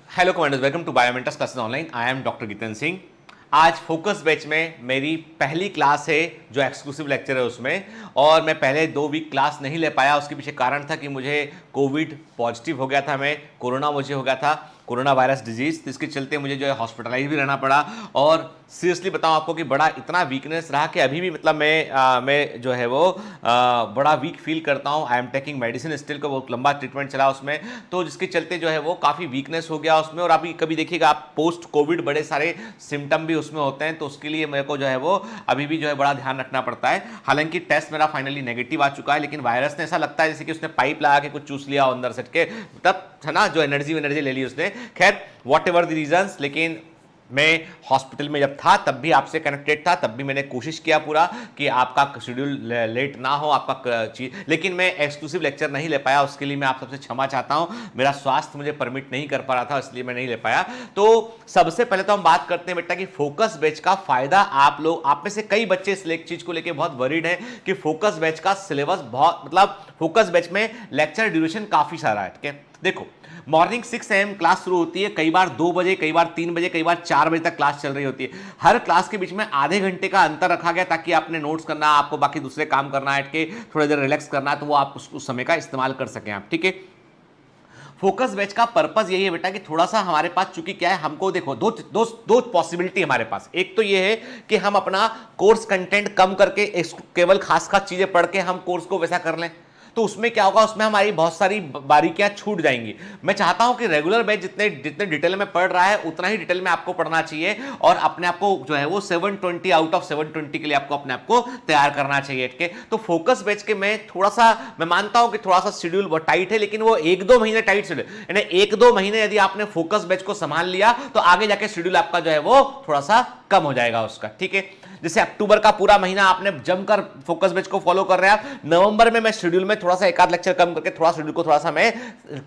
Hello commanders, welcome to Biomentors classes online. I am doctor Geetan Singh. आज focus batch में मेरी पहली क्लास है जो एक्सक्लूसिव लेक्चर है उसमें, और मैं पहले 2 वीक क्लास नहीं ले पाया। उसके पीछे कारण था कि मुझे कोविड पॉजिटिव हो गया था, मैं कोरोना मुझे हो गया था, कोरोना वायरस डिजीज। तो इसके चलते मुझे जो है हॉस्पिटलाइज भी रहना पड़ा। और सीरियसली बताऊं आपको कि बड़ा इतना वीकनेस रहा कि अभी भी मतलब मैं जो है वो बड़ा वीक फील करता हूं। I am taking medicine still को, बहुत लंबा ट्रीटमेंट चला उसमें, तो जिसके चलते जो है वो काफ़ी वीकनेस हो गया उसमें। और अभी कभी देखिएगा आप पोस्ट कोविड बड़े सारे सिम्टम भी उसमें होते हैं, तो उसके लिए मेरे को जो है वो अभी भी जो है बड़ा ध्यान रखना पड़ता है। हालांकि टेस्ट मेरा फाइनली नेगेटिव आ चुका है, लेकिन वायरस ने ऐसा लगता है जैसे कि उसने पाइप लगा के कुछ चूस लिया अंदर से के, तब है ना, जो एनर्जी ले ली उसने। खैर वॉट एवर द रीजंस, लेकिन मैं हॉस्पिटल में जब था तब भी आपसे कनेक्टेड था, तब भी मैंने कोशिश किया पूरा कि आपका शेड्यूल लेट ना हो आपका चीज, लेकिन मैं एक्सक्लूसिव लेक्चर नहीं ले पाया। उसके लिए मैं आप सबसे क्षमा चाहता हूं। मेरा स्वास्थ्य मुझे परमिट नहीं कर पा रहा था, इसलिए मैं नहीं ले पाया। तो सबसे पहले तो हम बात करते हैं बेटा कि फोकस बैच का फायदा। आप में से कई बच्चे इस चीज को लेकर बहुत वरीड हैं कि फोकस बैच का सिलेबस बहुत, मतलब फोकस बैच में लेक्चर ड्यूरेशन काफी सारा है। ठीक है, देखो मॉर्निंग 6 AM क्लास शुरू होती है, कई बार 2 बजे, कई बार 3 बजे, कई बार 4 बजे तक क्लास चल रही होती है। हर क्लास के बीच में आधे घंटे का अंतर रखा गया ताकि आपने नोट्स करना, आपको बाकी दूसरे काम करना है, के थोड़ी देर रिलैक्स करना है, तो वो आप उस समय का इस्तेमाल कर सकें आप। ठीक है, फोकस बैच का पर्पस यही है बेटा कि थोड़ा सा हमारे पास, चूंकि क्या है, हमको देखो दो पॉसिबिलिटी हमारे पास। एक तो ये है कि हम अपना कोर्स कंटेंट कम करके केवल खास खास चीजें पढ़ के हम कोर्स को वैसा कर लें, तो उसमें क्या होगा, उसमें हमारी बहुत सारी बारीकियां छूट जाएंगी। मैं चाहता हूं कि रेगुलर बैच जितने डिटेल में पढ़ रहा है उतना ही डिटेल में आपको पढ़ना चाहिए, और अपने आप को जो है वो 720 आउट ऑफ 720 के लिए आपको अपने आप को तैयार करना चाहिए। ठीक है, तो फोकस बैच के मैं थोड़ा सा, मैं मानता हूं कि थोड़ा सा शेड्यूल बहुत टाइट है, लेकिन वो 1-2 महीने टाइट शेड्यूल, यानी 1-2 महीने यदि आपने फोकस बैच को संभाल लिया तो आगे जाके शेड्यूल आपका जो है वो थोड़ा सा कम हो जाएगा उसका। ठीक है, जैसे अक्टूबर का पूरा महीना आपने जमकर फोकस बैच को फॉलो कर रहे हैं, नवंबर में मैं शेड्यूल में थोड़ा सा एकाध लेक्चर कम करके थोड़ा शेड्यूल को थोड़ा सा मैं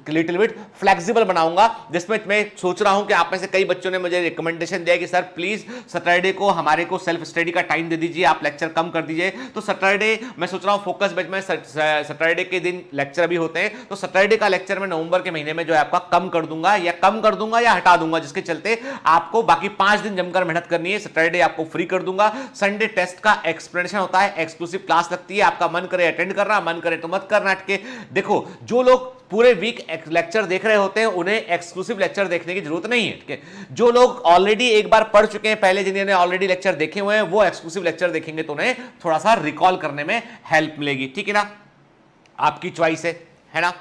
लिटिल बिट फ्लेक्सिबल बनाऊंगा, जिसमें मैं सोच रहा हूं कि आप में से कई बच्चों ने मुझे रिकमेंडेशन दिया कि सर प्लीज सैटरडे को हमारे को सेल्फ स्टडी का टाइम दे दीजिए, आप लेक्चर कम कर दीजिए। तो सैटरडे मैं सोच रहा हूं फोकस बैच में सैटरडे के दिन लेक्चर भी होते हैं, तो सैटरडे का लेक्चर में नवंबर के महीने में जो है आपका कम कर दूंगा या हटा दूंगा, जिसके चलते आपको बाकी 5 दिन जमकर मेहनत करनी है। सैटरडे आपको फ्री कर दूंगा। संडे टेस्ट का एक्सप्लेनेशन होता है, एक्सक्लूसिव क्लास लगती है, आपका मन करे अटेंड करना, मन करे तो मत करना। देखो जो लोग पूरे वीक लेक्चर देख रहे होते हैं उन्हें एक्सक्लूसिव लेक्चर देखने की जरूरत नहीं है। ठीक है, जो लोग ऑलरेडी एक बार पढ़ चुके हैं पहले, जिन्होंने ऑलरेडी लेक्चर देखे हुए हैं, वो एक्सक्लूसिव लेक्चर देखेंगे तो उन्हें थोड़ा सा रिकॉल करने में हेल्प मिलेगी। ठीक है ना, आपकी चॉइस है ना।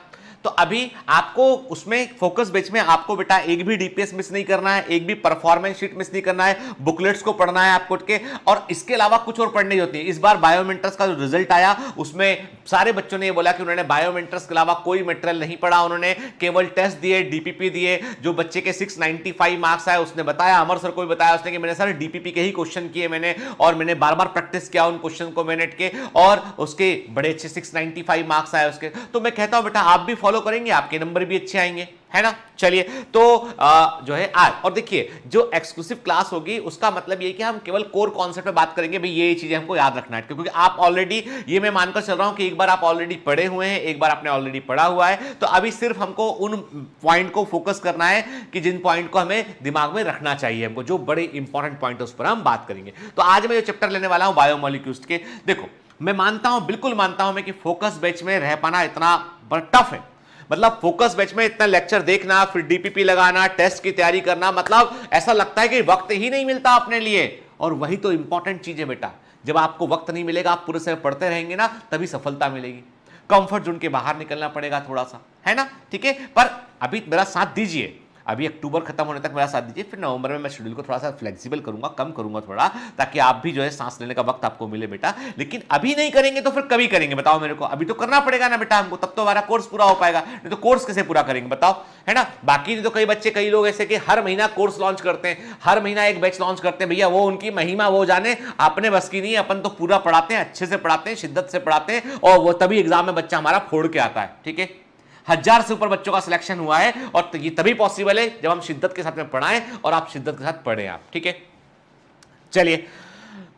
तो अभी आपको उसमें फोकस बैच में आपको बेटा एक भी डीपीएस मिस नहीं करना है, एक भी परफॉर्मेंस शीट मिस नहीं करना है, बुकलेट्स को पढ़ना है आपको के, और इसके अलावा कुछ और पढ़ने होती है। इस बार बायोमेंटर्स का जो रिजल्ट आया उसमें सारे बच्चों ने ये बोला कि उन्होंने बायोमेंटर्स के अलावा कोई मटेरियल नहीं पढ़ा, उन्होंने केवल टेस्ट दिए, डीपीपी दिए। जो बच्चे के 695 मार्क्स आए उसने बताया, अमर सर को भी बताया उसने कि मैंने सर डीपीपी के ही क्वेश्चन किए मैंने, और मैंने बार बार प्रैक्टिस किया उन क्वेश्चन को मिनट के, और उसके बड़े अच्छे 695 मार्क्स आए उसके। तो मैं कहता हूं बेटा आप भी फॉलो करेंगे, आपके नंबर भी अच्छे आएंगे, है ना। चलिए, तो जो है आज, और देखिए जो एक्सक्लूसिव क्लास होगी उसका मतलब ये कि हम केवल कोर कॉन्सेप्ट पे बात करेंगे, भाई ये चीजें हमको याद रखना है, क्योंकि आप ऑलरेडी, ये मैं मानकर चल रहा हूं कि एक बार आप ऑलरेडी पढ़े हुए हैं, एक बार आपने ऑलरेडी पढ़ा हुआ है, तो अभी सिर्फ हमको उन पॉइंट को फोकस करना है कि जिन पॉइंट को हमें दिमाग में रखना चाहिए, हमको जो बड़े इंपॉर्टेंट पॉइंट है उस पर हम बात करेंगे। तो आज मैं जो चैप्टर लेने वाला हूं बायोमोलिक्यूल्स के, देखो मैं मानता हूं, बिल्कुल मानता हूं मैं कि फोकस बैच में रह पाना इतना टफ है। मतलब फोकस बैच में इतना लेक्चर देखना, फिर डीपीपी लगाना, टेस्ट की तैयारी करना, मतलब ऐसा लगता है कि वक्त ही नहीं मिलता अपने लिए। और वही तो इंपॉर्टेंट चीज है बेटा, जब आपको वक्त नहीं मिलेगा, आप पूरे समय पढ़ते रहेंगे ना, तभी सफलता मिलेगी। कंफर्ट जोन के बाहर निकलना पड़ेगा थोड़ा सा, है ना। ठीक है, पर अभी मेरा साथ दीजिए, अभी अक्टूबर खत्म होने तक मेरा साथ दीजिए, फिर नवंबर में मैं शेड्यूल को थोड़ा सा फ्लेक्सिबल करूंगा, कम करूंगा थोड़ा, ताकि आप भी जो है सांस लेने का वक्त आपको मिले बेटा। लेकिन अभी नहीं करेंगे तो फिर कभी करेंगे, बताओ मेरे को। अभी तो करना पड़ेगा ना बेटा हमको, तब तो हमारा कोर्स पूरा हो पाएगा, नहीं तो कोर्स कैसे पूरा करेंगे बताओ, है ना। बाकी नहीं तो कई बच्चे, कई लोग ऐसे कि हर महीना कोर्स लॉन्च करते हैं, हर महीना एक बैच लॉन्च करते हैं, भैया वो उनकी महिमा वो जाने, अपने बस की नहीं। अपन तो पूरा पढ़ाते हैं, अच्छे से पढ़ाते हैं, शिद्दत से पढ़ाते हैं, और वो तभी एग्जाम में बच्चा हमारा फोड़ के आता है। ठीक है, 1000 से ऊपर बच्चों का सिलेक्शन हुआ है, और ये तभी पॉसिबल है जब हम शिद्दत के साथ में पढ़ाएं और आप शिद्दत के साथ पढ़ें आप। ठीक है, चलिए,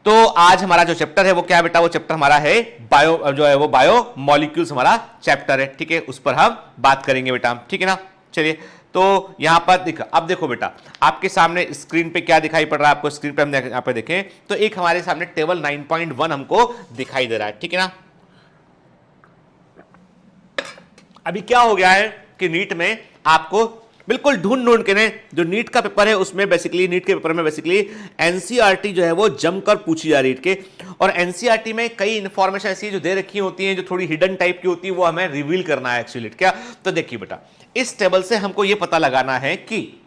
तो आज हमारा जो चैप्टर है वो क्या है बेटा, वो चैप्टर हमारा है बायो, जो है वो बायो मॉलिक्यूल्स हमारा चैप्टर है। ठीक है, उस पर हम बात करेंगे बेटा, ठीक है ना। चलिए, तो यहां पर देखो, अब देखो बेटा आपके सामने स्क्रीन पे क्या दिखाई पड़ रहा है, आपको स्क्रीन पे हम यहां पे देखें तो एक हमारे सामने टेबल 9.1 हमको दिखाई दे रहा है, ठीक है ना। अभी क्या हो गया है कि नीट में आपको बिल्कुल ढूंढ के ने जो नीट का पेपर है उसमें बेसिकली, नीट के पेपर में बेसिकली एनसीईआरटी जो है वो जमकर पूछी जा रही है के, और एनसीईआरटी में कई इंफॉर्मेशन ऐसी जो दे रखी होती है जो थोड़ी हिडन टाइप की होती है, वो हमें रिवील करना है एक्चुअली क्या। तो देखिए बेटा इस टेबल से हमको ये पता लगाना है कि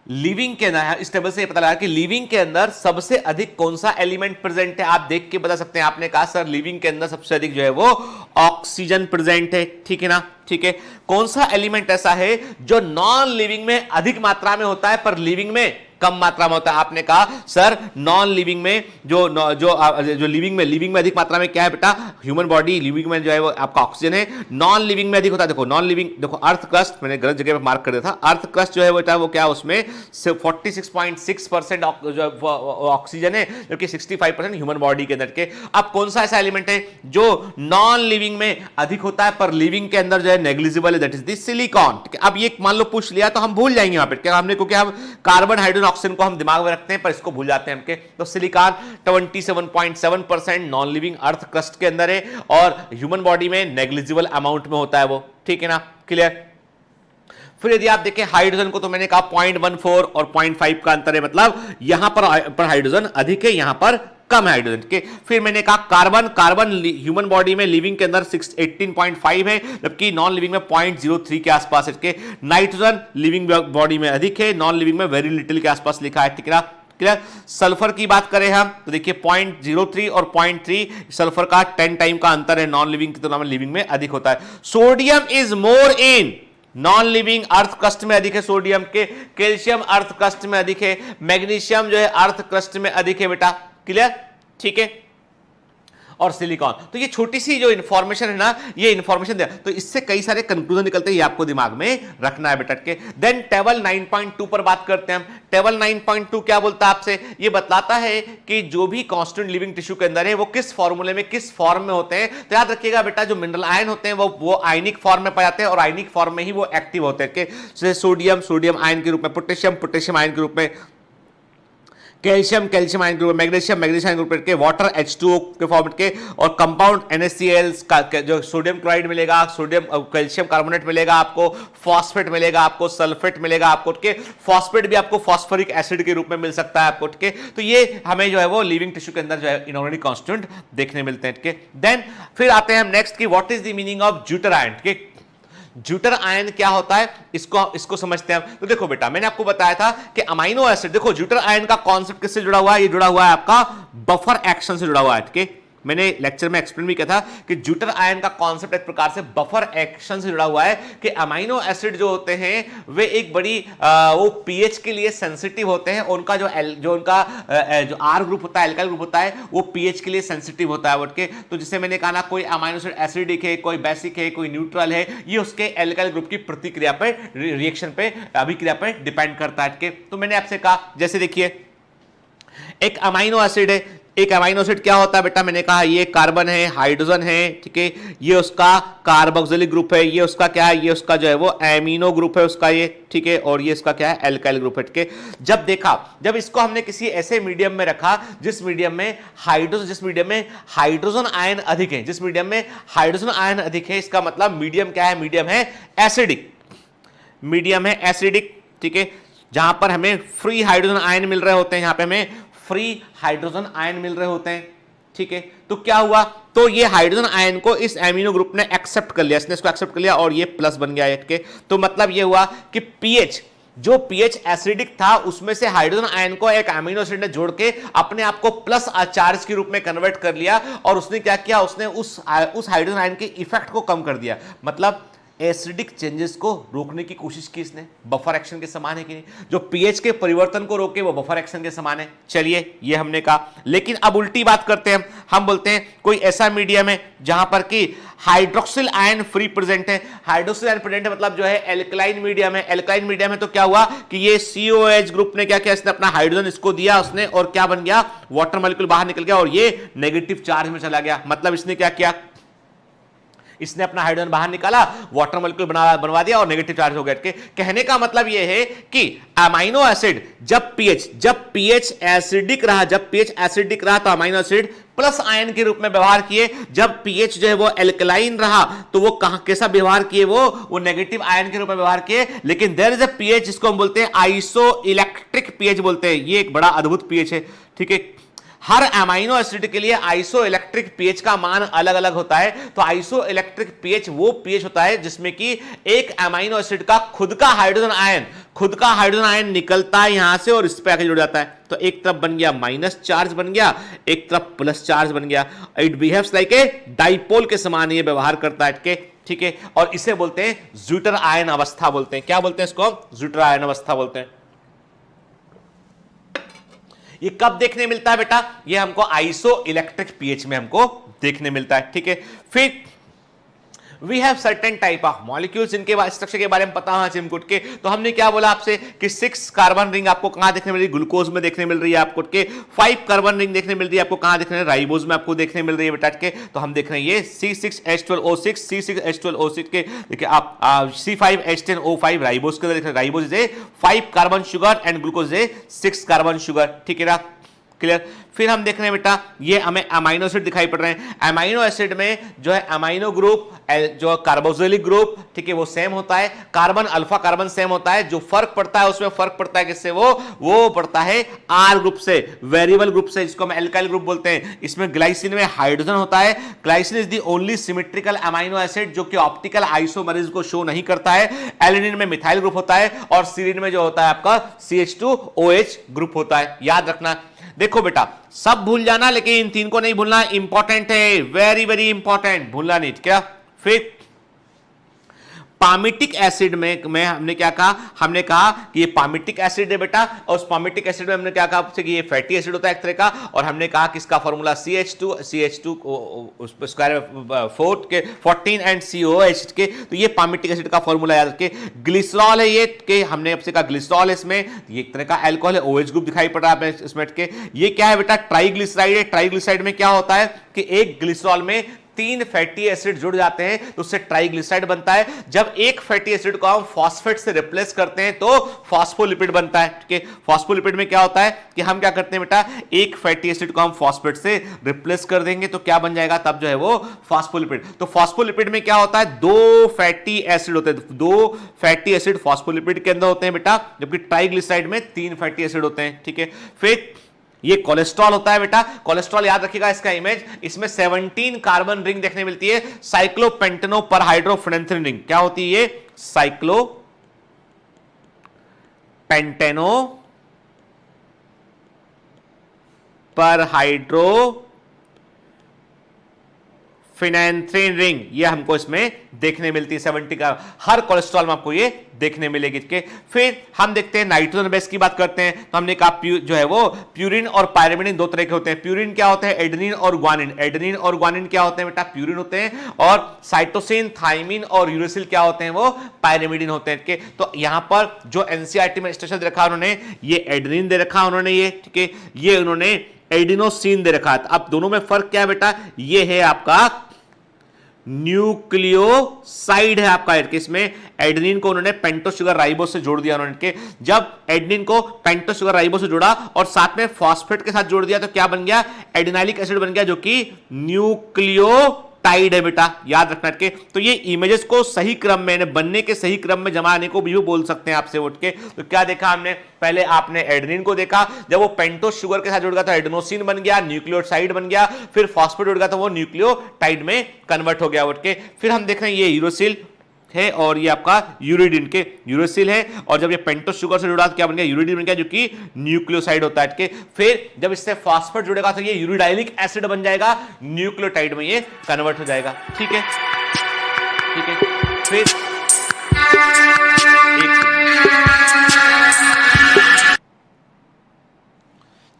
लिविंग के अंदर, इस टेबल से ये पता लगा कि लिविंग के अंदर सबसे अधिक कौन सा एलिमेंट प्रेजेंट है। आप देख के बता सकते हैं, आपने कहा सर लिविंग के अंदर सबसे अधिक जो है वो ऑक्सीजन प्रेजेंट है, ठीक है ना, ठीक है। कौन सा एलिमेंट ऐसा है जो नॉन लिविंग में अधिक मात्रा में होता है पर लिविंग में कम मात्रा में होता है। आपने कहा सर नॉन लिविंग में जो लिविंग में अधिक मात्रा में क्या है बेटा, ह्यूमन बॉडी, लिविंग में जो है वो आपका ऑक्सीजन है, नॉन लिविंग में अधिक होता है। देखो नॉन लिविंग, देखो अर्थ क्रस्ट, मैंने गलत जगह पे मार्क कर दिया था, अर्थ क्रस्ट जो है बेटा वो क्या, उसमें 46.6% ऑक्सीजन है जबकि 65% ह्यूमन बॉडी के अंदर के। अब कौन सा ऐसा एलिमेंट है जो नॉन लिविंग में अधिक होता है पर लिविंग के अंदर जो है नेग्लिजिबल है, दैट इज द सिलिकॉन। अब ये मान लो पूछ लिया तो हम भूल जाएंगे वहां पे क्या हमने, क्योंकि हम कार्बन हाइड्रोजन ऑक्सीजन को हम दिमाग में रखते हैं पर इसको भूल जाते हैं हमके। तो silicon 27.7% non living earth crust के अंदर है और ह्यूमन बॉडी में नेग्लिजिबल अमाउंट में होता है वो, ठीक है ना, क्लियर। फिर यदि आप देखें हाइड्रोजन को तो मैंने कहा 0.14 और 0.5 का अंतर है, मतलब यहां पर हाइड्रोजन अधिक है, यहां पर कम हाइड्रोजन के। फिर मैंने कहा कार्बन ह्यूमन बॉडी में लिविंग के अंदर 18.5 है जबकि नॉन लिविंग में 0.03 के आसपास है। नाइट्रोजन लिविंग बॉडी में अधिक है, नॉन लिविंग में वेरी लिटिल के आसपास लिखा है, ठीक है, क्लियर। सल्फर की बात करें हम तो देखिए 0.03 और 0.3 सल्फर का 10 टाइम का अंतर है, नॉन लिविंग की तुलना में लिविंग में अधिक होता है। Sodium is more in non living earth crust में अधिक है सोडियम के, कैल्शियम अर्थ क्रस्ट में अधिक है, मैग्नीशियम जो है अर्थ क्रस्ट में अधिक है बेटा, क्लियर, ठीक है, और सिलिकॉन। तो ये छोटी सी जो इंफॉर्मेशन है ना, ये इंफॉर्मेशन दिया तो इससे कई सारे कंक्लूजन निकलते हैं, ये आपको दिमाग में रखना है बेटा के। देन टेबल 9.2 पर बात करते हैं हम। टेबल 9.2 क्या बोलता है आपसे, ये बतलाता है कि जो भी कांस्टेंट लिविंग टिश्यू के अंदर है वो किस फॉर्मूले में, किस फॉर्म में होते हैं। तो याद रखिएगा बेटा जो मिनरल आयन होते हैं वो आयनिक फॉर्म में पाए जाते हैं और आयनिक फॉर्म में ही वो एक्टिव होते हैं, जैसे सोडियम आयन के रूप में, पोटेशियम आयन के रूप में, calcium ion group, magnesium ion group के, वाटर H2O के फॉर्मेट के, और कंपाउंड NaCl का जो सोडियम क्लोराइड मिलेगा, सोडियम कैल्शियम कार्बोनेट मिलेगा आपको, फॉस्फेट मिलेगा आपको, सल्फेट मिलेगा आपको, के फॉस्फेट भी आपको फॉस्फोरिक एसिड के रूप में मिल सकता है आपको, के। तो ये हमें जो है वो लिविंग टिश्यू के अंदर जो है इनऑर्गेनिक कांस्टेंट देखने मिलते हैं, के। देन फिर आते हैं हम नेक्स्ट की what is the meaning of zwitter ion, के। ज्यूटर आयन क्या होता है, इसको समझते हैं। तो देखो बेटा मैंने आपको बताया था कि अमाइनो एसिड, देखो ज्यूटर आयन का कॉन्सेप्ट किससे जुड़ा हुआ है, ये जुड़ा हुआ है आपका बफर एक्शन से जुड़ा हुआ है, ठीक है। मैंने लेक्चर में एक्सप्लेन भी किया था कि ज्यूटर आयन का कॉन्सेप्ट एक प्रकार से बफर एक्शन से जुड़ा हुआ है कि अमाइनो एसिड जो होते हैं वे एक बड़ी वो पीएच के लिए सेंसिटिव होते हैं, उनका जो आर ग्रुप होता है, एल्काइल ग्रुप होता है, वो पीएच के लिए सेंसिटिव होता है के। तो जिसे मैंने कहा ना, कोई अमाइनो एसिड एसिडिक है, कोई बेसिक है, कोई न्यूट्रल है, ये उसके एल्काइल ग्रुप की प्रतिक्रिया पे, रिएक्शन पे, अभिक्रिया पे डिपेंड करता है। तो मैंने आपसे कहा जैसे देखिए एक अमाइनो एसिड है, एक अमाइनो एसिड क्या होता है बेटा, मैंने कहा ये कार्बन है, हाइड्रोजन है, ठीक है, ये उसका कार्बोक्सिलिक ग्रुप है, ये उसका क्या है, ये उसका जो है वो एमिनो ग्रुप है उसका ये, ठीक है, और ये इसका क्या है, एल्काइल ग्रुप है, ठीक है। जब इसको हमने किसी ऐसे मीडियम में रखा जिस मीडियम में हाइड्रोजन आयन अधिक है, जिस मीडियम में हाइड्रोजन आयन अधिक है, इसका मतलब मीडियम क्या है, मीडियम है एसिडिक, मीडियम है एसिडिक, ठीक है, जहां पर हमें फ्री हाइड्रोजन आयन मिल रहे होते हैं, यहां पे हमें फ्री हाइड्रोजन आयन मिल रहे होते हैं, ठीक है। तो क्या हुआ, तो ये हाइड्रोजन आयन को इस एमिनो ग्रुप ने एक्सेप्ट कर लिया, इसने इसको एक्सेप्ट कर लिया और ये प्लस बन गया के। तो मतलब ये हुआ कि पीएच, जो पीएच एसिडिक था उसमें से हाइड्रोजन आयन को एक एमिनो एसिड ने जोड़ के अपने आप को प्लस चार्ज के रूप में कन्वर्ट कर लिया और उसने क्या किया, उसने उस हाइड्रोजन आयन के इफेक्ट को कम कर दिया, मतलब एसिडिक चेंजेस को रोकने की कोशिश की इसने। बफर एक्शन के समान है कि नहीं, जो पीएच के परिवर्तन को रोके वो बफर एक्शन के समान है। चलिए ये हमने कहा, लेकिन अब उल्टी बात करते हैं हम बोलते हैं कोई ऐसा मीडियम है जहां पर कि हाइड्रोक्सिल आयन फ्री प्रेजेंट है, हाइड्रोक्सिल आयन प्रेजेंट है, मतलब जो है एल्कलाइन मीडियम है। एल्कलाइन मीडियम है तो क्या हुआ कि ये COH ग्रुप ने क्या किया, इसने अपना हाइड्रोजन इसको दिया उसने, और क्या बन गया, वाटर मॉलिक्यूल बाहर निकल गया और ये नेगेटिव चार्ज में चला गया। मतलब इसने क्या किया, इसने अपना हाइड्रोजन बाहर निकाला, वाटर मॉलिक्यूल बनवा दिया और नेगेटिव चार्ज हो गया। कहने का मतलब यह है कि अमाइनो एसिड जब पीएच एसिडिक रहा तो अमाइनो एसिड प्लस आयन के रूप में व्यवहार किए, जब पीएच जो है वो एल्कलाइन रहा तो वो कैसा व्यवहार किए, वो नेगेटिव आयन के रूप में व्यवहार किए। लेकिन देयर इज अ पीएच जिसको हम बोलते हैं आइसो इलेक्ट्रिक पीएच बोलते हैं। ये एक बड़ा अद्भुत पीएच है, ठीक है। हर अमाइनो एसिड के लिए आइसो इलेक्ट्रिक पीएच का मान अलग अलग होता है। तो आइसो इलेक्ट्रिक पीएच वो पीएच होता है जिसमें कि एक अमाइनो एसिड का खुद का हाइड्रोजन आयन निकलता है यहां से और इस पे आके जुड़ जाता है। तो एक तरफ बन गया माइनस चार्ज बन गया, एक तरफ प्लस चार्ज बन गया। It behaves like a dipole के समान ये व्यवहार करता है, ठीक है। और इसे बोलते हैं ज्विटर आयन अवस्था बोलते हैं। क्या बोलते हैं इसको? ज्विटर आयन अवस्था बोलते हैं। ये कब देखने मिलता है बेटा? ये हमको आइसो इलेक्ट्रिक पीएच में हमको देखने मिलता है, ठीक है। फिर we have certain type of molecules, इनके स्ट्रक्चर के बारे में पता होना चाहिए हमको के। तो हमने क्या बोला आपसे कि 6 कार्बन रिंग आपको कहां देखने मिल रही है? ग्लूकोज में देखने मिल रही है आपको के। 5 कार्बन रिंग देखने मिल रही है आपको कहां देखने? राइबोज में आपको देखने मिल रही है बेटा के। तो हम देख रहे हैं ये C6H12O6 C6H12O6 के, देखिए आप C5H10O5 राइबोज के अंदर देख रहे हैं। Ribose is 5 carbon sugar and glucose is 6 carbon sugar, ठीक है ना, क्लियर। फिर हम देख रहे हैं बेटा ये हमें अमाइनो एसिड दिखाई पड़ रहे हैं। अमाइनो एसिड में जो है अमाइनो ग्रुप जो कार्बोक्सिलिक ग्रुप, ठीक है, वो सेम होता है। कार्बन अल्फा कार्बन सेम होता है। जो फर्क पड़ता है उसमें फर्क पड़ता है किससे? वो पड़ता है आर ग्रुप से, वेरिएबल ग्रुप से, जिसको हम एल्काइल ग्रुप बोलते हैं। इसमें ग्लाइसिन में हाइड्रोजन होता है। Glycine is the only symmetrical amino acid जो कि ऑप्टिकल आइसोमरिज्म को शो नहीं करता है। एलिनिन में मिथाइल ग्रुप होता है और सीरीन में जो होता है आपका CH2OH ग्रुप होता है। याद रखना। देखो बेटा सब भूल जाना लेकिन इन 3 को नहीं भूलना, इंपॉर्टेंट है, वेरी वेरी इंपॉर्टेंट, भूलना नहीं, क्या। फिर पामिटिक एसिड में हमने क्या कहा? हमने कहा कि ये पामिटिक एसिड है बेटा, और उस पामिटिक एसिड में हमने क्या कहा कि ये फैटी एसिड होता है एक तरह का। और हमने कहा कि इसका formula CH2 square 14 and COH के। तो ये पामिटिक एसिड का फॉर्मूला याद रखिए। ग्लिसरॉल है ये के, हमने आपसे कहा ग्लिसरॉल, इसमें ये एक तरह का अल्कोहल है, OH ग्रुप दिखाई पड़ रहा है इसमें के। ये क्या है बेटा? ट्राइग्लिसराइड है। ट्राइग्लिसराइड में क्या होता है कि एक ग्लिसरॉल में 3 फैटी एसिड जुड़ जाते हैं तो उससे ट्राइग्लिसराइड बनता है। जब एक फैटी एसिड को हम फॉस्फेट से रिप्लेस करते हैं तो फॉस्फोलिपिड बनता है, ठीक है। फॉस्फोलिपिड में क्या होता है कि हम क्या करते हैं बेटा, एक फैटी एसिड को हम फॉस्फेट से रिप्लेस कर देंगे तो क्या बन जाएगा? तब जो है वो फॉस्फोलिपिड। तो फॉस्फोलिपिड में क्या होता है? 2 फैटी एसिड होते हैं, 2 फैटी एसिड फॉस्फोलिपिड के अंदर होते हैं बेटा, जबकि ट्राइग्लिसराइड में 3 फैटी एसिड होते हैं, ठीक है। फिर ये कोलेस्ट्रॉल होता है बेटा। कोलेस्ट्रॉल याद रखिएगा इसका इमेज, इसमें 17 कार्बन रिंग देखने मिलती है। साइक्लोपेंटेनो पर हाइड्रोफेनेंथ्रीन रिंग क्या होती है? ये साइक्लोपेंटेनो पर हाइड्रोफेनेंथ्रीन रिंग, ये हमको इसमें देखने मिलती है। 70 का हर कोलेस्ट्रॉल में आपको ये देखने मिलेगी, ठीक है। फिर हम देखते हैं नाइट्रोजन बेस की बात करते हैं। तो हमने कहा जो है वो प्यूरिन और पायरिमिडिन 2 तरह के होते हैं। प्यूरिन क्या होते हैं? एडेनिन और ग्वानिन। एडेनिन और ग्वानिन क्या होते हैं बेटा? प्यूरिन होते हैं। और साइटोसिन, थाइमिन और यूरेसिल क्या होते हैं? वो पायरिमिडिन होते हैं, ठीक है। तो यहां पर जो एनसीईआरटी में स्ट्रक्चर दे रखा उन्होंने, ये एडेनिन दे रखा उन्होंने, ये ठीक है, ये उन्होंने एडिनोसिन दे रखा। अब दोनों में फर्क क्या है बेटा? ये है आपका न्यूक्लियोसाइड है आपका, इसमें एडेनिन को उन्होंने पेंटो शुगर राइबोस से जोड़ दिया उन्होंने के। जब एडेनिन को पेंटो शुगर राइबोस से जोड़ा और साथ में फॉस्फेट के साथ जोड़ दिया तो क्या बन गया? एडिनाइलिक एसिड बन गया, जो कि न्यूक्लियोटाइड है बेटा, याद रखना के। तो ये इमेजेस को सही क्रम में, बनने के सही क्रम में जमा आने को भी बोल सकते हैं आपसे उठ के। तो क्या देखा हमने? पहले आपने एडेनिन को देखा, जब वो पेंटो शुगर के साथ जुड़ गया तो एडेनोसिन बन गया, न्यूक्लियोसाइड बन गया। फिर फॉस्फेट जुड़ गया तो वो न्यूक्लियोटाइड में कन्वर्ट हो गया उठ के। फिर हम देख रहे हैं ये यूरोसिल है और ये आपका यूरिडिन के, यूरोसिल है। और जब ये पेंटो शुगर से जुड़ा तो क्या बन गया? यूरिडिन बन गया, जो कि न्यूक्लियोसाइड होता है, ठीक है। फिर जब इससे फॉस्फेट जुड़ेगा तो ये यूरिडाइलिक एसिड बन जाएगा, न्यूक्लियोटाइड में ये कन्वर्ट हो जाएगा, ठीक है, ठीक है। फिर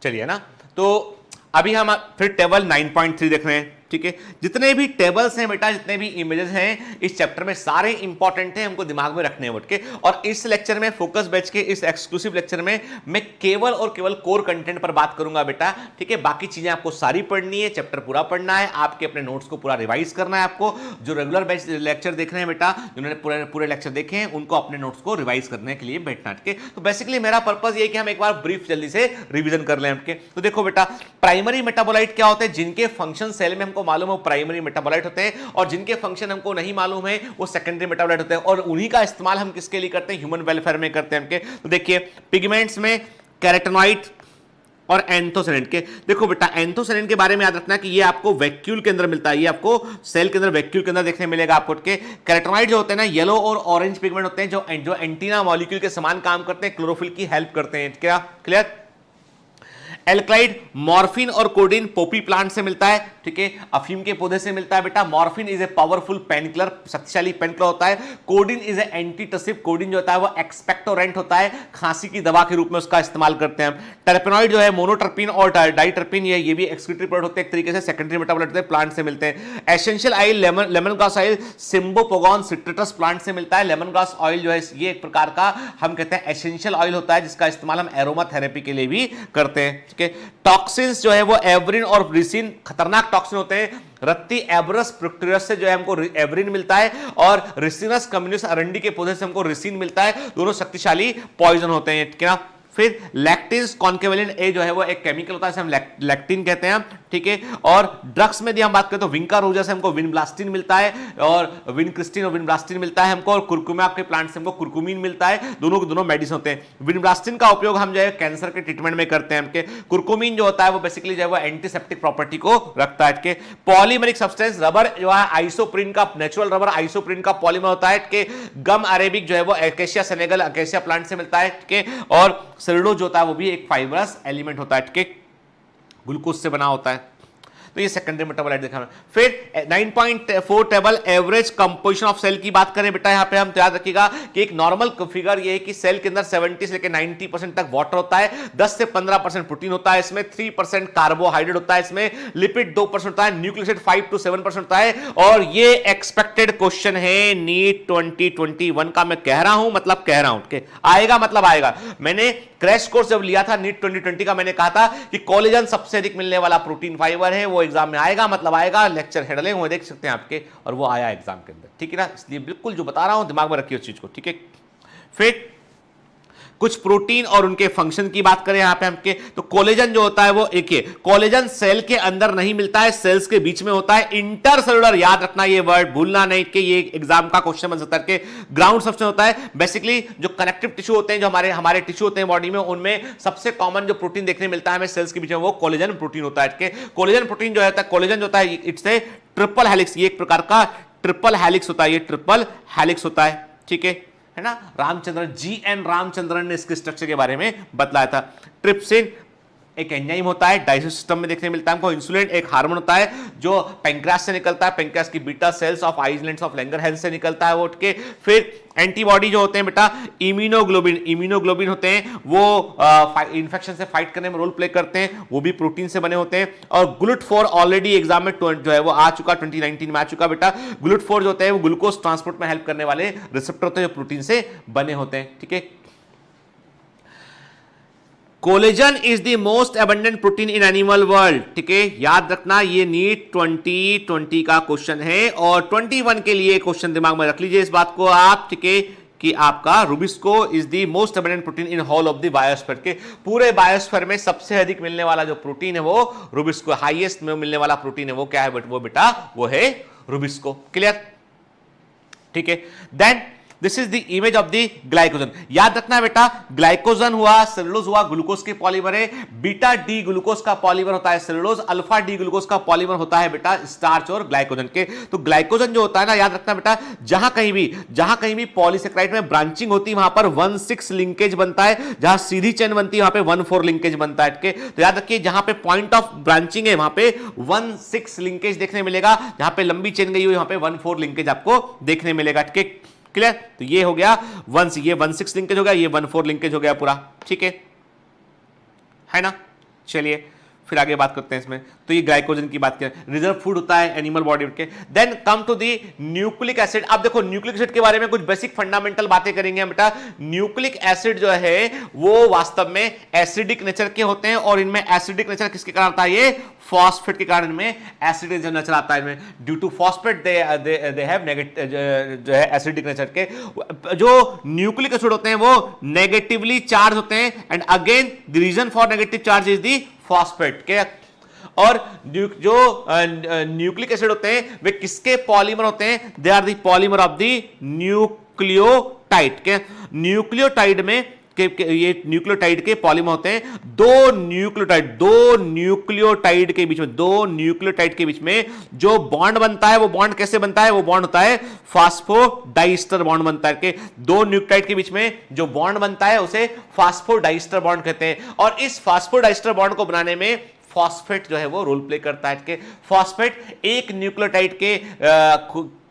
चलिए ना, तो अभी हम फिर टेबल 9.3 देख रहे हैं। ठीक है। जितने भी टेबल्स हैं बेटा, जितने भी इमेजेस हैं इस चैप्टर में सारे इंपॉर्टेंट हैं, हमको दिमाग में रखने हैं के। और इस लेक्चर में, फोकस बैच के इस एक्सक्लूसिव लेक्चर में मैं केवल और केवल कोर कंटेंट पर बात करूंगा बेटा, ठीक है। बाकी चीजें आपको सारी पढ़नी है, चैप्टर पूरा पढ़ना है, आपके अपने नोट्स को पूरा रिवाइज करना है। आपको जो रेगुलर बैच लेक्चर देख रहे हैं बेटा, जिन्होंने पूरे लेक्चर देखे हैं, उनको अपने नोट्स को रिवाइज करने के लिए बैठना, ठीक है। तो बेसिकली मेरा पर्पस ये है कि हम एक बार ब्रीफ जल्दी से रिवीजन कर लें आपके। तो देखो बेटा, प्राइमरी मेटाबोलाइट क्या होते हैं? जिनके फंक्शन सेल में हमको मालूम है प्राइमरी मेटाबोलाइट होते हैं, और जिनके फंक्शन हमको नहीं मालूम है वो सेकेंडरी मेटाबोलाइट होते हैं। और उन्हीं का इस्तेमाल हम किसके लिए करते हैं? ह्यूमन वेलफेयर में करते हैं हमके। तो देखिए, पिगमेंट्स में कैरोटेनॉइड और एंथोसियानिन के। देखो बेटा, एंथोसियानिन के बारे में याद रखना कि ये आपको वैक्यूल के अंदर मिलता है, ये आपको सेल के अंदर वैक्यूल के अंदर देखने मिलेगा आपको के। कैरोटेनॉइड जो होते हैं ना, येलो और ऑरेंज पिगमेंट होते हैं, जो एंटीना मॉलिक्यूल के समान काम करते हैं, क्लोरोफिल की हेल्प करते हैं। क्या क्लियर? एल्कलाइड, मॉर्फिन और कोडीन पोपी प्लांट से मिलता है, ठीक है, अफीम के पौधे से मिलता है बेटा। Morphine is a powerful painkiller, शक्तिशाली पेनकिलर होता है। Codeine is a antitussive, codeine जो होता है वो एक्सपेक्टोरेंट होता है, खांसी की दवा के रूप में उसका इस्तेमाल करते हैं हम। टर्पेनॉइड जो है मोनोटर्पिन और डाइटर्पिन, ये भी एक्सक्रीटरी प्रोडक्ट होते हैं, एक तरीके से सेकेंडरी मेटाबोलाइट होते हैं, प्लांट से मिलते हैं। Essential oil, lemon grass oil cymbopogon citratus plant से मिलता है। लेमन ग्रास ऑयल जो है ये एक प्रकार का हम कहते हैं एसेंशियल ऑयल होता है, जिसका इस्तेमाल हम एरोमा थेरेपी के लिए भी करते हैं, ठीक है। टॉक्सिन्स जो है वो एवरिन और रिसिन, खतरनाक टॉक्सिन होते हैं। रत्ती एब्रस प्रोक्टोरस से जो है हमको एवरिन मिलता है, और रिसिनस कम्युनिस अरंडी के पौधे से हमको रिसिन मिलता है। दोनों शक्तिशाली पॉइजन होते हैं, ठीक है ना। फिर लैक्टिन्स कॉन्केवेलेंट ए जो है वो एक केमिकल होता है, हम लैक्टिन कहते हैं, ठीक है। और ड्रग्स में यदि हम बात करें तो विंका रोजा से हमको विनब्लास्टिन मिलता है, और विनक्रिस्टिन और विनब्लास्टिन मिलता है हमको, और कुरकुमा के प्लांट से हमको कुरकुमीन मिलता है। दोनों के दोनों मेडिसिन होते हैं। विनब्लास्टिन का उपयोग हम जो है कैंसर के ट्रीटमेंट में करते हैं हमके। कुरकुमीन जो होता है वो बेसिकली जो है वो एंटीसेप्टिक प्रॉपर्टी को रखता है। पॉलीमरिक सब्सटेंस, रबर जो है आइसोप्रिन का, नेचुरल रबर आइसोप्रिन का पॉलीमर होता है, कि गम अरेबिक जो है वो अकेशिया सेनेगल अकेशिया प्लांट से मिलता है, ठीक है। और सेलुलोज जो होता है वो भी एक फाइबरस एलिमेंट होता है, ठीक है, ग्लूकोज से बना होता है। तो ये सेकेंडरी मेटाबोलाइट देखा। फिर 9.4 table average composition of cell की बात करें बेटा, यहां पे हम तो याद रखिएगा कि एक नॉर्मल फिगर ये है कि सेल के अंदर 70 से लेकर 90% तक वाटर होता है, 10 से 15% प्रोटीन होता है, इसमें 3% कार्बोहाइड्रेट होता है, इसमें लिपिड 2% होता है, न्यूक्लिक एसिड 5 to 7% होता है। और ये एक्सपेक्टेड क्वेश्चन है नीट 2021 का, मैं कह रहा हूं मतलब कह रहा हूं, आएगा मतलब आएगा। मैंने क्रैश कोर्स जब लिया था नीट 2020 का, मैंने कहा था कि कोलेजन सबसे अधिक मिलने वाला प्रोटीन फाइबर है, वो एग्जाम में आएगा मतलब आएगा। लेक्चर हेडलाइन वो देख सकते हैं आपके, और वो आया एग्जाम के अंदर, ठीक है ना। इसलिए बिल्कुल जो बता रहा हूं दिमाग में रखिए उस चीज को, ठीक है। फिर कुछ प्रोटीन और उनके फंक्शन की बात करें यहां पे हमके, तो कोलेजन जो होता है वो एक है, कोलेजन सेल के अंदर नहीं मिलता है, सेल्स के बीच में होता है। इंटरसेलुलर, याद रखना ये वर्ड, भूलना नहीं कि ये एग्जाम का क्वेश्चन बन सकता है। ग्राउंड सब्सटेंस होता है, बेसिकली जो कनेक्टिव टिश्यू होते हैं, जो हमारे टिश्यू होते हैं बॉडी में, उनमें सबसे कॉमन जो प्रोटीन देखने मिलता है हमें सेल्स के बीच में, वो कोलेजन प्रोटीन होता है। कोलेजन प्रोटीन जो है, कोलेजन जो होता है इट्स ए ट्रिपल हेलिक्स, ये एक प्रकार का ट्रिपल हेलिक्स होता है, ये ट्रिपल हेलिक्स होता है, ठीक है ना। रामचंद्रन, GN रामचंद्रन ने इसके स्ट्रक्चर के बारे में बतलाया था। ट्रिप्सिन एक एंजाइम होता है, डाइजेस्टिव सिस्टम में देखने मिलता है हमको। इंसुलिन एक हार्मोन होता है जो पैंक्रियास से निकलता है, पैंक्रियास की beta cells of islands of Langerhans से निकलता है वो, उठ के। फिर एंटीबॉडी जो होते हैं बेटा, इम्यूनोग्लोबिन होते हैं, वो इंफेक्शन से फाइट करने में रोल प्ले करते हैं, वो भी प्रोटीन से बने होते हैं। और GLUT4 ऑलरेडी एग्जाम में जो है वो आ चुका, 2019 में आ चुका बेटा। GLUT4 जो होते हैं वो ग्लूकोज ट्रांसपोर्ट में हेल्प करने वाले रिसेप्टर होते हैं, जो प्रोटीन से बने होते हैं, ठीक है। Collagen is the most abundant protein in animal world, ठीक है, याद रखना ये नीट 2020 का क्वेश्चन है। और 21 के लिए क्वेश्चन दिमाग में रख लीजिए इस बात को आप, ठीक है, कि आपका rubisco is the most abundant protein in whole of the biosphere, के पूरे बायोस्फीयर में सबसे अधिक मिलने वाला जो प्रोटीन है वो रुबिस्को, हाईएस्ट में मिलने वाला प्रोटीन है वो क्या है वो बेटा, वो है रुबिस्को। क्लियर, ठीक है। Then this is the image of the glycogen. याद रखना बेटा, ग्लाइकोजन हुआ, सेलुलोज हुआ, ग्लूकोज के पॉलीमर है। बीटा डी ग्लूकोज का पॉलीमर होता है सेलुलोज, अल्फा डी ग्लूकोज का पॉलीमर होता है बेटा स्टार्च और ग्लाइकोजन के। तो ग्लाइकोजन जो होता है ना, याद रखना बेटा, जहां कहीं भी पॉलीसेकेराइड में ब्रांचिंग होती है वहां पर 1,6 लिंकेज बनता है, जहां सीधी चेन बनती है वहां पे 1,4 लिंकेज बनता है। तो याद रखिए, जहां पे पॉइंट ऑफ ब्रांचिंग है वहां पे 1,6 लिंकेज देखने मिलेगा, जहां पे लंबी चेन गई हुई वहां पे 1,4 लिंकेज आपको देखने मिलेगा, ठीक है। क्लियर, तो ये हो गया ये 1,6 लिंकेज हो गया, ये 1,4 लिंकेज हो गया पूरा, ठीक है ना। चलिए फिर आगे बात करते हैं इसमें। तो ये ग्लाइकोजन की बात करें, रिजर्व फूड होता है एनिमल बॉडी के। Then come to the nucleic acid. अब देखो न्यूक्लिक एसिड के बारे में कुछ बेसिक फंडामेंटल बातें करेंगे हम बेटा। न्यूक्लिक एसिड जो है वो वास्तव में एसिडिक नेचर के होते हैं, और इनमें एसिडिक नेचर किसके कारण आता है? ये फॉस्फेट के कारण इनमें एसिडिक नेचर आता है। इनमें due to phosphate they have negative जो है एसिडिक नेचर के। जो न्यूक्लिक एसिड होते हैं वो नेगेटिवली चार्ज होते हैं, and again the reason for negative charge is the phosphate के। और जो न्यूक्लिक एसिड होते हैं वे किसके पॉलीमर होते हैं? They are the polymer of the nucleotide के। न्यूक्लियोटाइड में ये न्यूक्लियोटाइड के पॉलीमर होते हैं। दो न्यूक्लियोटाइड के बीच में जो बॉन्ड बनता है वो बॉन्ड कैसे बनता है? वो बॉन्ड होता है फास्फोडाइस्टर बॉन्ड बनता है के। दो न्यूक्लियोटाइड के बीच में जो बॉन्ड बनता है उसे फास्फोडाइस्टर बॉन्ड कहते हैं। और इस फास्फोडाइस्टर बॉन्ड को बनाने में फॉस्फेट जो है वो रोल प्ले करता है के। फॉस्फेट एक न्यूक्लियोटाइड के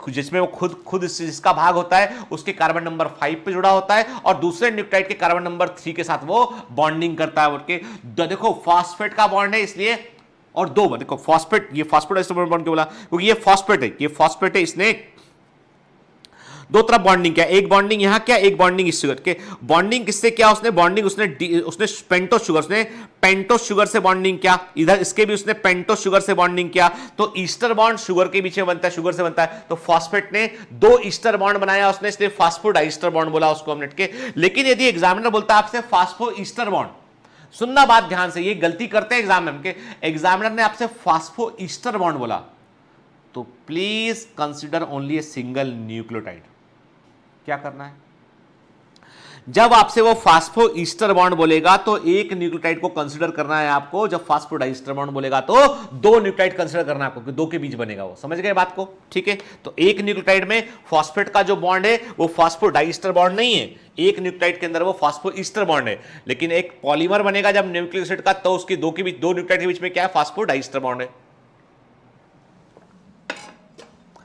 जिसमें वो खुद जिसका भाग होता है उसके कार्बन नंबर 5 पे जुड़ा होता है, और दूसरे न्यूक्लियोटाइड के कार्बन नंबर 3 के साथ वो बॉन्डिंग करता है। उनके देखो फॉस्फेट का बॉन्ड है इसलिए, और दो देखो फॉस्फेट, ये फॉस्फोडाइस्टर बॉन्ड क्यों बोला? क्योंकि ये फॉस्फेट है, इसने दो तरफ बॉन्डिंग किया। एक बॉन्डिंग यहां क्या, एक बॉन्डिंग इस शुगर के। बॉन्डिंग किससे क्या? उसने पेंटोस शुगर से बॉन्डिंग किया। इधर इसके भी उसने पेंटोस शुगर से बॉन्डिंग किया। तो ईस्टर बॉन्ड शुगर के बीच में बनता है, शुगर से बनता है। तो फॉस्फेट ने दो ईस्टर बॉन्ड बनाया उसने, इसलिए फास्फोडाइस्टर बॉन्ड बोला उसको हमने के। लेकिन यदि एग्जामिनर बोलता है आपसे फास्फो ईस्टर बॉन्ड, सुनना बात ध्यान से, ये गलती करते हैं एग्जाम में के। एग्जामिनर ने आपसे फास्फो ईस्टर बॉन्ड बोला तो please consider only a single nucleotide. क्या करना है? जब आपसे वो फास्फो ईस्टर बॉन्ड बोलेगा तो एक न्यूक्लियोटाइड को कंसीडर करना है आपको। जब फास्फोडाइस्टर बॉन्ड बोलेगा तो दो न्यूक्लियोटाइड कंसीडर करना है आपको, कि दो के बीच बनेगा वो। समझ गए बात को? ठीक है। तो एक न्यूक्लियोटाइड में फॉस्फेट का जो बॉन्ड है वो फास्फोडाइस्टर बॉन्ड नहीं है। एक न्यूक्लियोटाइड के अंदर वो फास्फो ईस्टर बॉन्ड है। लेकिन एक पॉलीमर बनेगा जब न्यूक्लिक एसिड का, तो उसकी दो न्यूक्लियोटाइड के बीच में क्या है? फास्फोडाइस्टर बॉन्ड है।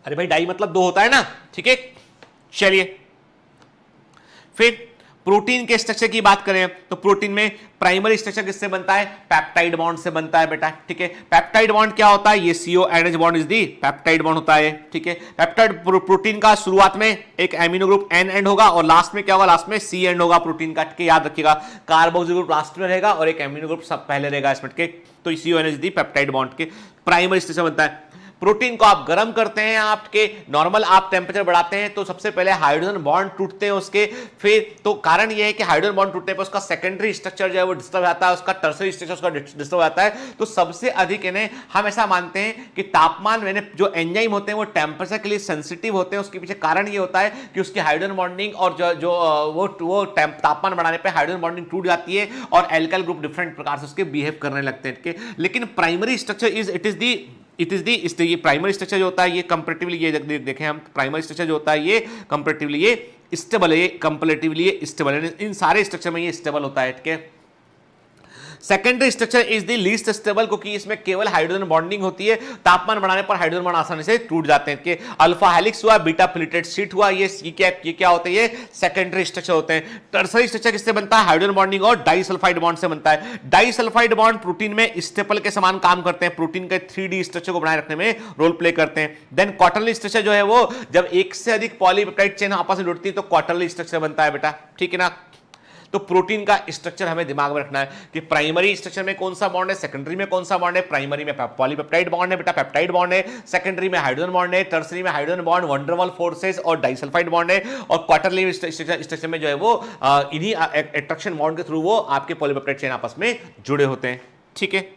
अरे भाई डाई मतलब दो होता है ना, ठीक है। चलिए फिर प्रोटीन के स्ट्रक्चर की बात करें तो प्रोटीन में प्राइमरी स्ट्रक्चर किससे बनता है? पेप्टाइड बॉन्ड से बनता है बेटा, ठीक है। पेप्टाइड बॉन्ड क्या होता है? ये CONH bond is the peptide bond होता है, ठीक है। पेप्टाइड प्रोटीन का शुरुआत में एक एमिनो ग्रुप N एंड होगा, और लास्ट में क्या होगा? लास्ट में C एंड होगा प्रोटीन का, ठीक है। याद रखिएगा, कार्बोक्सिल ग्रुप लास्ट में रहेगा और एक एमिनो ग्रुप सब पहले रहेगा इसमें के। तो CONH दी पेप्टाइड बॉन्ड के प्राइमरी स्ट्रक्चर बनता है। प्रोटीन को आप गर्म करते हैं, आपके नॉर्मल आप टेम्परेचर बढ़ाते हैं तो सबसे पहले हाइड्रोजन बॉन्ड टूटते हैं उसके। फिर तो कारण यह है कि हाइड्रोजन बॉन्ड टूटने पर उसका सेकेंडरी स्ट्रक्चर जो है वो डिस्टर्ब आता है, उसका टर्सरी स्ट्रक्चर उसका डिस्टर्ब आता है। तो सबसे अधिक इन्हें हम ऐसा मानते हैं कि तापमान में जो एंजाइम होते हैं वो टेम्परेचर के लिए सेंसिटिव होते हैं। उसके पीछे कारण ये होता है कि उसकी हाइड्रोजन बॉन्डिंग और वो तापमान बढ़ाने पर हाइड्रोजन बॉन्डिंग टूट जाती है और एल्काइल ग्रुप डिफरेंट प्रकार से उसके बिहेव करने लगते हैं। लेकिन प्राइमरी स्ट्रक्चर ये प्राइमरी स्ट्रक्चर जो होता है ये कंपैरेटिवली, ये देखें हम, प्राइमरी स्ट्रक्चर जो होता है ये कंपैरेटिवली ये स्टेबल है, कंपैरेटिवली ये स्टेबल है। इन सारे स्ट्रक्चर में ये स्टेबल होता है, ठीक है। Secondary structure is the least stable, क्योंकि इसमें केवल हाइड्रोजन बॉन्डिंग होती है। तापमान बढ़ाने पर हाइड्रोजन बॉन्ड आसानी से टूट जाते हैं। कि अल्फा हेलिक्स हुआ, बीटा प्लेटेड शीट हुआ, ये क्या होते हैं? ये सेकेंडरी स्ट्रक्चर होते हैं। टर्सरी स्ट्रक्चर किससे बनता है? हाइड्रोजन बॉन्डिंग और डाइसल्फाइड बॉन्ड से बनता है। डाइसल्फाइड बॉन्ड प्रोटीन में स्टेपल के समान काम करते हैं, प्रोटीन के 3D स्ट्रक्चर को बनाए रखने में रोल प्ले करते हैं। देन क्वार्टरली स्ट्रक्चर जो है वो जब एक से अधिक पॉलीपेप्टाइड चेन आपस में जुड़ती है तो क्वार्टरली स्ट्रक्चर बनता है बेटा, ठीक है ना। तो प्रोटीन का स्ट्रक्चर हमें दिमाग में रखना है कि प्राइमरी स्ट्रक्चर में कौन सा बॉन्ड है, सेकेंडरी में कौन सा बॉन्ड है। प्राइमरी में पॉलीपेप्टाइड बॉन्ड है बेटा, पेप्टाइड बॉन्ड है। सेकेंडरी में हाइड्रोजन बॉन्ड है, टर्सरी में hydrogen bond, wonder wall forces और डाइसल्फाइड बॉन्ड है। और क्वार्टरली स्ट्रक्चर में जो है वो इन्हीं अट्रैक्शन बॉन्ड के थ्रू वो आपके पॉलीपेप्टाइड चेन आपस में जुड़े होते हैं, ठीक है।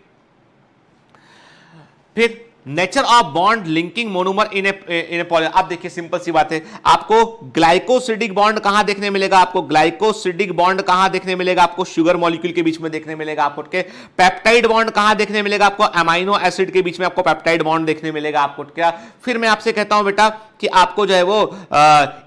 फिर nature of bond linking monomer in A poly. आप देखिए सिंपल सी बात है, आपको ग्लाइकोसिडिक बॉन्ड कहां देखने मिलेगा? आपको ग्लाइकोसिडिक बॉन्ड कहां देखने मिलेगा? आपको शुगर मॉलिक्यूल के बीच में देखने मिलेगा आपको, के पेप्टाइड बॉन्ड कहां देखने मिलेगा? आपको अमाइनो एसिड के बीच में आपको पेप्टाइड बॉन्ड देखने मिलेगा आपको, क्या। फिर मैं आपसे कहता हूं बेटा कि आपको जो है वो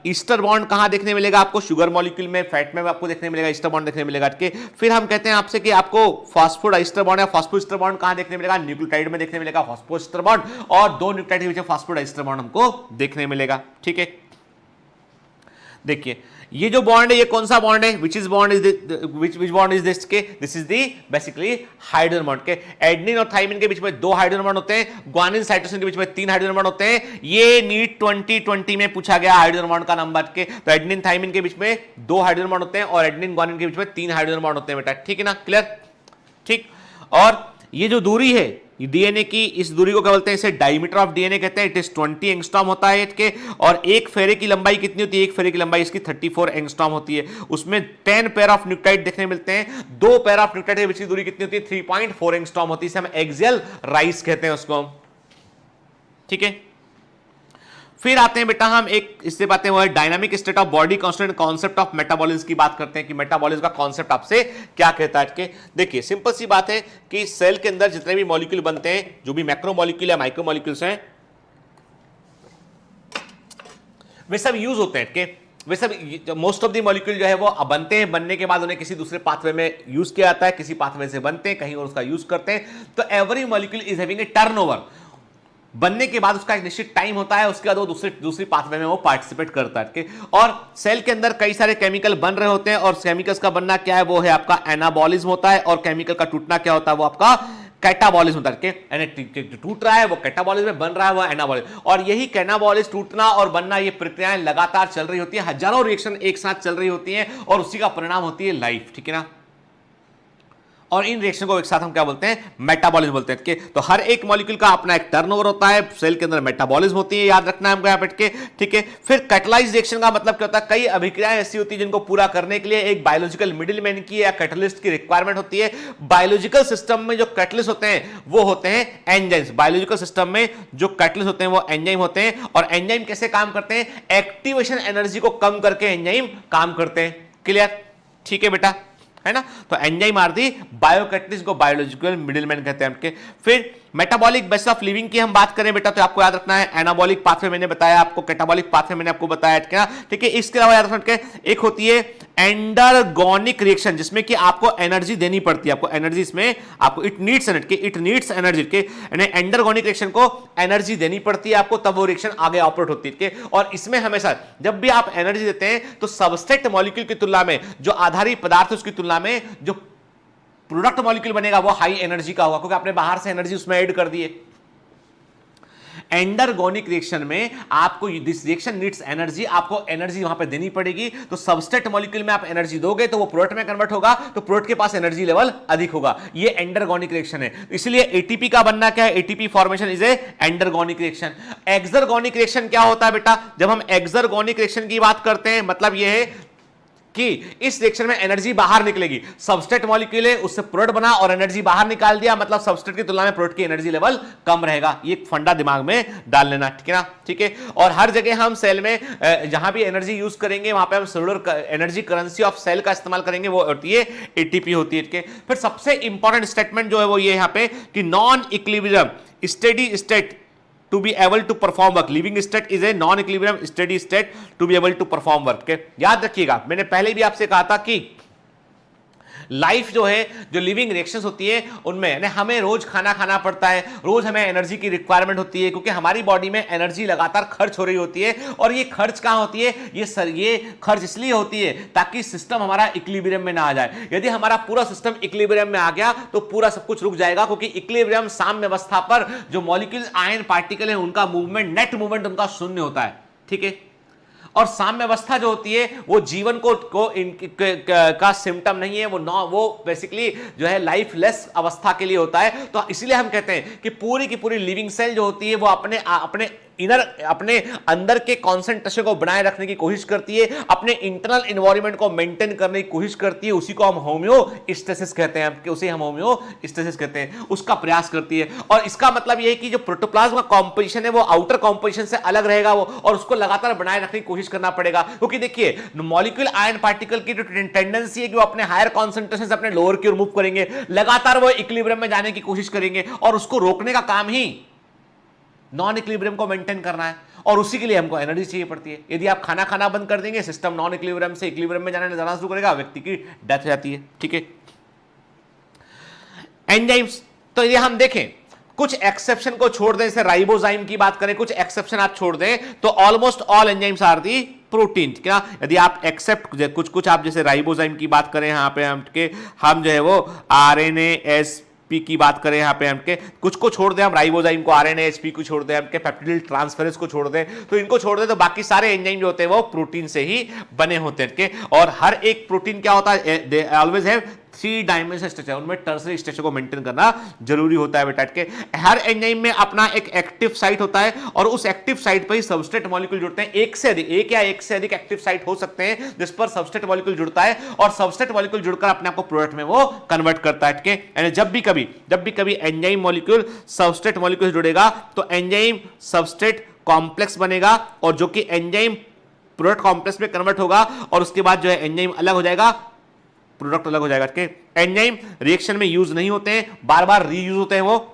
ईस्टर बॉन्ड कहां देखने मिलेगा? आपको शुगर मॉलिक्यूल में, फैट में आपको देखने मिलेगा, ईस्टर बॉन्ड देखने मिलेगा, के। फिर हम कहते हैं आपसे कि आपको फॉस्फोडाइस्टर बॉन्ड या फॉस्फोईस्टर बॉन्ड कहां देखने मिलेगा? न्यूक्लियोटाइड में देखने मिलेगा फॉस्फोईस्टर बॉन्ड, और दो न्यूक्लियोटाइड के बीच में फॉस्फोडाइस्टर बॉन्ड हमको देखने मिलेगा, ठीक है। देखिए ये जो बॉन्ड है ये कौन सा बॉन्ड है, विच बॉन्ड इज दिस के, this is the basically hydrogen bond के। एडेनिन और थाइमिन के बीच में 2 हाइड्रोजन बॉन्ड होते हैं, ग्वानिन साइटोसिन के बीच में 3 हाइड्रोजन बॉन्ड होते हैं। ये नीट 2020 में पूछा गया हाइड्रोजन बॉन्ड का नंबर के, तो एडेनिन थाइमिन के बीच में 2 हाइड्रोजन बॉन्ड होते हैं और एडेनिन ग्वानिन के बीच में 3 हाइड्रोजन बॉन्ड होते हैं बेटा, ठीक है ना, क्लियर, ठीक। और ये जो दूरी है डीएनए की, इस दूरी को क्या बोलते हैं, इसे डायमीटर ऑफ डीएनए कहते हैं। इट इज 20 एंगस्ट्रॉम होता है इसके, और एक फेरे की लंबाई कितनी होती है, एक फेरे की लंबाई इसकी 34 एंगस्ट्रॉम होती है। उसमें 10 पेयर ऑफ न्यूक्लियोटाइड देखने मिलते हैं, 2 पेयर ऑफ न्यूक्लियोटाइड के बीच की दूरी कितनी होती है, 3.4 एंगस्ट्रॉम होती है। इसे हम एक्सियल राइज कहते हैं उसको, ठीक है। फिर आते हैं बेटा हम एक इससे बातें वो है dynamic state of body constant, concept of metabolism की बात करते हैं कि मेटाबॉलिज्म का कॉन्सेप्ट आपसे क्या कहता है कि देखिए सिंपल सी बात है कि सेल के अंदर जितने भी मॉलिक्यूल बनते हैं, जो भी मैक्रो मॉलिक्यूल या माइक्रो मॉलिक्यूल्स हैं, वे सब यूज होते हैं कि वे सब मोस्ट ऑफ द मॉलिक्यूल जो है वो बनते हैं, बनने के बाद उन्हें किसी दूसरे पाथवे में यूज किया जाता है, किसी पाथवे से बनते हैं, कहीं और उसका यूज करते हैं। तो every molecule is having a turnover, बनने के बाद उसका एक निश्चित टाइम होता है, उसके बाद वो दूसरी पाथवे में वो पार्टिसिपेट करता है। और सेल के अंदर कई सारे केमिकल बन रहे होते हैं, और केमिकल्स का बनना क्या है, वो है आपका एनाबॉलिज्म होता है, और केमिकल का टूटना क्या होता है, वो आपका कैटाबॉलिज्म होता है। टूट रहा है वो कैटाबॉलिज्म में, बन रहा है वो एनाबॉलिज्म। और यही कैनाबॉलिज्म टूटना और बनना, ये प्रक्रियाएं लगातार चल रही होती है, हजारों रिएक्शन एक साथ चल रही होती हैं, और उसी का परिणाम होती है लाइफ, ठीक है ना। और इन रिएक्शन को एक साथ हम क्या बोलते हैं, मेटाबॉलिज्म बोलते हैं। तो हर एक मॉलिक्यूल का अपना एक टर्नओवर होता है, सेल के अंदर मेटाबॉलिज्म होती है, याद रखना है हमको यहाँ पे, ठीक है। फिर कैटलाइज्ड रिएक्शन का मतलब क्या होता है, कई अभिक्रियाएं ऐसी होती है जिनको पूरा करने के लिए एक बायोलॉजिकल मिडिलमैन की या कैटलिस्ट की रिक्वायरमेंट होती है। बायोलॉजिकल सिस्टम में जो कैटलिस्ट होते हैं वो होते हैं एंजाइम्स। बायोलॉजिकल सिस्टम में जो कैटलिस्ट होते हैं वो एंजाइम होते हैं। और एंजाइम कैसे काम करते हैं, एक्टिवेशन एनर्जी को कम करके एंजाइम काम करते हैं, क्लियर, ठीक है बेटा, है ना। तो एंजाइम आर दी बायोकैटलिस्ट को बायोलॉजिकल मिडिलमैन कहते हैं हमके। फिर मेटाबॉलिक बेसिस ऑफ लिविंग की हम बात करें बेटा, तो आपको याद रखना है एनाबॉलिक पाथवे मैंने बताया आपको, कैटाबॉलिक पाथवे मैंने आपको बताया, ठीक है। इसके अलावा याद रखना एक होती है एंडरगोनिक रिएक्शन, जिसमें कि आपको एनर्जी देनी पड़ती है, आपको एनर्जी, इसमें आपको इट नीड्स एनर्जी के, एंडरगोनिक रिएक्शन को एनर्जी देनी पड़ती है आपको, तब वो रिएक्शन आगे ऑपरेट होती है। और इसमें हमेशा जब भी आप एनर्जी देते हैं तो सबस्ट्रेट मॉलिक्यूल की तुलना में, जो आधारित पदार्थ उसकी तुलना में जो प्रोडक्ट मॉलिक्यूल बनेगा वो हाई एनर्जी का होगा, क्योंकि आपने बाहर से एनर्जी उसमें ऐड कर दी है। एंडरगोनिक रिएक्शन में आपको दिस रिएक्शन नीड्स एनर्जी, आपको एनर्जी वहां पे देनी पड़ेगी। तो सबस्ट्रेट मॉलिक्यूल में आप एनर्जी दोगे तो वो प्रोडक्ट में कन्वर्ट होगा, तो प्रोडक्ट के पास एनर्जी लेवल अधिक होगा। ये एंडरगोनिक रिएक्शन है। इसलिए एटीपी का बनना क्या है, ATP formation is a endergonic reaction. Exergonic reaction क्या होता है बेटा, जब हम एक्सरगोनिक रिएक्शन की बात करते हैं, मतलब ये है कि इस रिएक्शन में एनर्जी बाहर निकलेगी। सबस्ट्रेट मॉलिक्यूल है, उससे प्रोडक्ट बना और एनर्जी बाहर निकाल दिया, मतलब सबस्ट्रेट की तुलना में प्रोडक्ट की एनर्जी लेवल कम रहेगा। ये फंडा दिमाग में डाल लेना, ठीक है ना, ठीक है। और हर जगह हम सेल में जहां भी एनर्जी यूज करेंगे वहां पे हम cellular energy currency of cell का इस्तेमाल करेंगे, वो होती है एटीपी होती है। फिर सबसे इंपॉर्टेंट स्टेटमेंट जो है वो ये यहां पे कि non equilibrium steady state to be able to perform work, living state is a non equilibrium steady state to be able to perform work। याद रखिएगा, मैंने पहले भी आपसे कहा था कि लाइफ जो है, जो लिविंग रिएक्शंस होती है उनमें हमें रोज खाना खाना पड़ता है, रोज हमें एनर्जी की रिक्वायरमेंट होती है, क्योंकि हमारी बॉडी में एनर्जी लगातार खर्च हो रही होती है। और ये खर्च कहां होती है, ये खर्च इसलिए होती है ताकि सिस्टम हमारा इक्विलिब्रियम में ना आ जाए। यदि हमारा पूरा सिस्टम इक्विलिब्रियम में आ गया तो पूरा सब कुछ रुक जाएगा, क्योंकि इक्विलिब्रियम साम्य अवस्था पर जो मॉलिक्यूल आयन पार्टिकल है उनका मूवमेंट, नेट मूवमेंट उनका शून्य होता है, ठीक है। और साम्य अवस्था जो होती है वो जीवन का सिम्टम नहीं है, वो बेसिकली जो है लाइफलेस अवस्था के लिए होता है। तो इसलिए हम कहते हैं कि पूरी की पूरी लिविंग सेल जो होती है वो अपने अंदर के कॉन्सेंट्रेशन को बनाए रखने की कोशिश करती है, अपने इंटरनल एनवायरनमेंट को मेंटेन करने की कोशिश करती है। उसी को हम होम्योस्टेसिस कहते हैं, उसे हम होम्योस्टेसिस कहते हैं, उसका प्रयास करती है। और इसका मतलब यह है कि जो प्रोटोप्लाज्म का कॉम्पोजिशन है वो आउटर कॉम्पोजिशन से अलग रहेगा वो, और उसको लगातार बनाए रखने की कोशिश करना पड़ेगा। क्योंकि देखिए मॉलिक्यूल आयन पार्टिकल की जो टेंडेंसी है कि वो अपने हायर कॉन्सेंट्रेशन से अपने लोअर की ओर मूव करेंगे, लगातार वो इक्विलिब्रियम में जाने की कोशिश करेंगे, और उसको रोकने का काम ही नॉन इक्विलिब्रियम को मेंटेन करना है। और उसी के लिए हमको एनर्जी चाहिए पड़ती है। यदि आप खाना खाना बंद कर देंगे, सिस्टम नॉन इक्विलिब्रियम से इक्विलिब्रियम में जाना शुरू करेगा, व्यक्ति की डेथ हो जाती है, ठीक है। एंजाइम्स, तो ये हम देखें कुछ एक्सेप्शन को छोड़ दें, जैसे राइबोजाइम की बात करें, कुछ एक्सेप्शन आप छोड़ दें तो almost all enzymes are the protein, क्या यदि आप एक्सेप्ट कुछ कुछ आप जैसे राइबोजाइम की बात करें यहाँ पे हम जो है वो RNA पी की बात करें यहाँ पे हमके कुछ को छोड़ दें, हम राइबोजाइम को, RNA-HP को छोड़ दें, हमके पेप्टिडिल ट्रांसफेरेज को छोड़ दें, तो इनको छोड़ दें तो बाकी सारे एंजाइम जो होते हैं वो प्रोटीन से ही बने होते हैं। और हर एक प्रोटीन क्या होता है, they always have 3 dimensional structure, उनमें टर्सरी स्ट्रक्चर को मेंटेन करना जरूरी होता है बेटा के। हर एंजाइम में अपना एक एक्टिव साइट होता है और उस एक्टिव साइट पर ही सबस्ट्रेट मॉलिक्यूल जुड़ते हैं। एक या एक से अधिक एक्टिव साइट हो सकते हैं जिस पर सबस्ट्रेट मॉलिक्यूल जुड़ता है और सबस्ट्रेट मॉलिक्यूल जुड़कर अपने आप को प्रोडक्ट में वो कन्वर्ट करता है। यानी जब भी कभी एंजाइम मॉलिक्यूल सबस्ट्रेट मॉलिक्यूल जुड़ेगा तो एंजाइम सबस्ट्रेट कॉम्प्लेक्स बनेगा और जो कि एंजाइम प्रोडक्ट कॉम्प्लेक्स में कन्वर्ट होगा और उसके बाद जो है एंजाइम अलग हो जाएगा, प्रोडक्ट अलग हो जाएगा। एंजाइम रिएक्शन में यूज नहीं होते हैं, बार बार रीयूज होते हैं। वो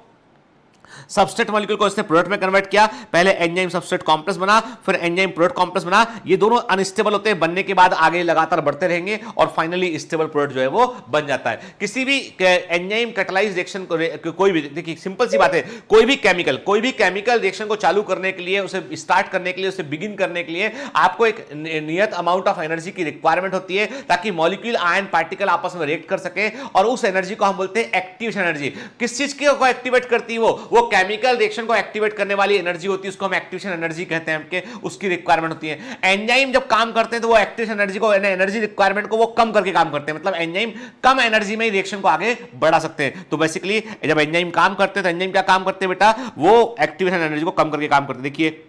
सबस्ट्रेट मॉलिक्यूल को इसने प्रोडक्ट में कन्वर्ट किया, पहले एंजाइम सबस्ट्रेट कॉम्प्लेक्स बना, फिर एंजाइम प्रोडक्ट कॉम्प्लेक्स बना। ये दोनों अनस्टेबल होते हैं, बनने के बाद आगे लगातार बढ़ते रहेंगे और फाइनली स्टेबल प्रोडक्ट जो है वो बन जाता है। किसी भी एंजाइम कैटालाइज्ड रिएक्शन को, कोई भी, देखिए सिंपल सी बात है, कोई भी केमिकल रिएक्शन को चालू करने के लिए, उसे स्टार्ट करने के लिए, उसे बिगिन करने के लिए आपको एक नियत अमाउंट ऑफ एनर्जी की रिक्वायरमेंट होती है ताकि मॉलिक्यूल आयन पार्टिकल आपस में रिएक्ट कर सके और उस एनर्जी को हम बोलते हैं एक्टिवेशन एनर्जी। किस चीज को एक्टिवेट करती है वो केमिकल रिएक्शन को एक्टिवेट करने वाली एनर्जी होती है, उसको हम एक्टिवेशन एनर्जी कहते हैं, कि उसकी रिक्वायरमेंट होती है। एंजाइम जब काम करते हैं तो वो एक्टिवेशन एनर्जी को, एनर्जी रिक्वायरमेंट को वो कम करके काम करते हैं, मतलब एंजाइम कम एनर्जी में रिएक्शन को आगे बढ़ा सकते हैं। तो बेसिकली जब एंजाइम काम करते हैं तो एंजाइम क्या काम करते हैं बेटा, वो एक्टिवेशन एनर्जी को कम करके काम करते हैं। देखिए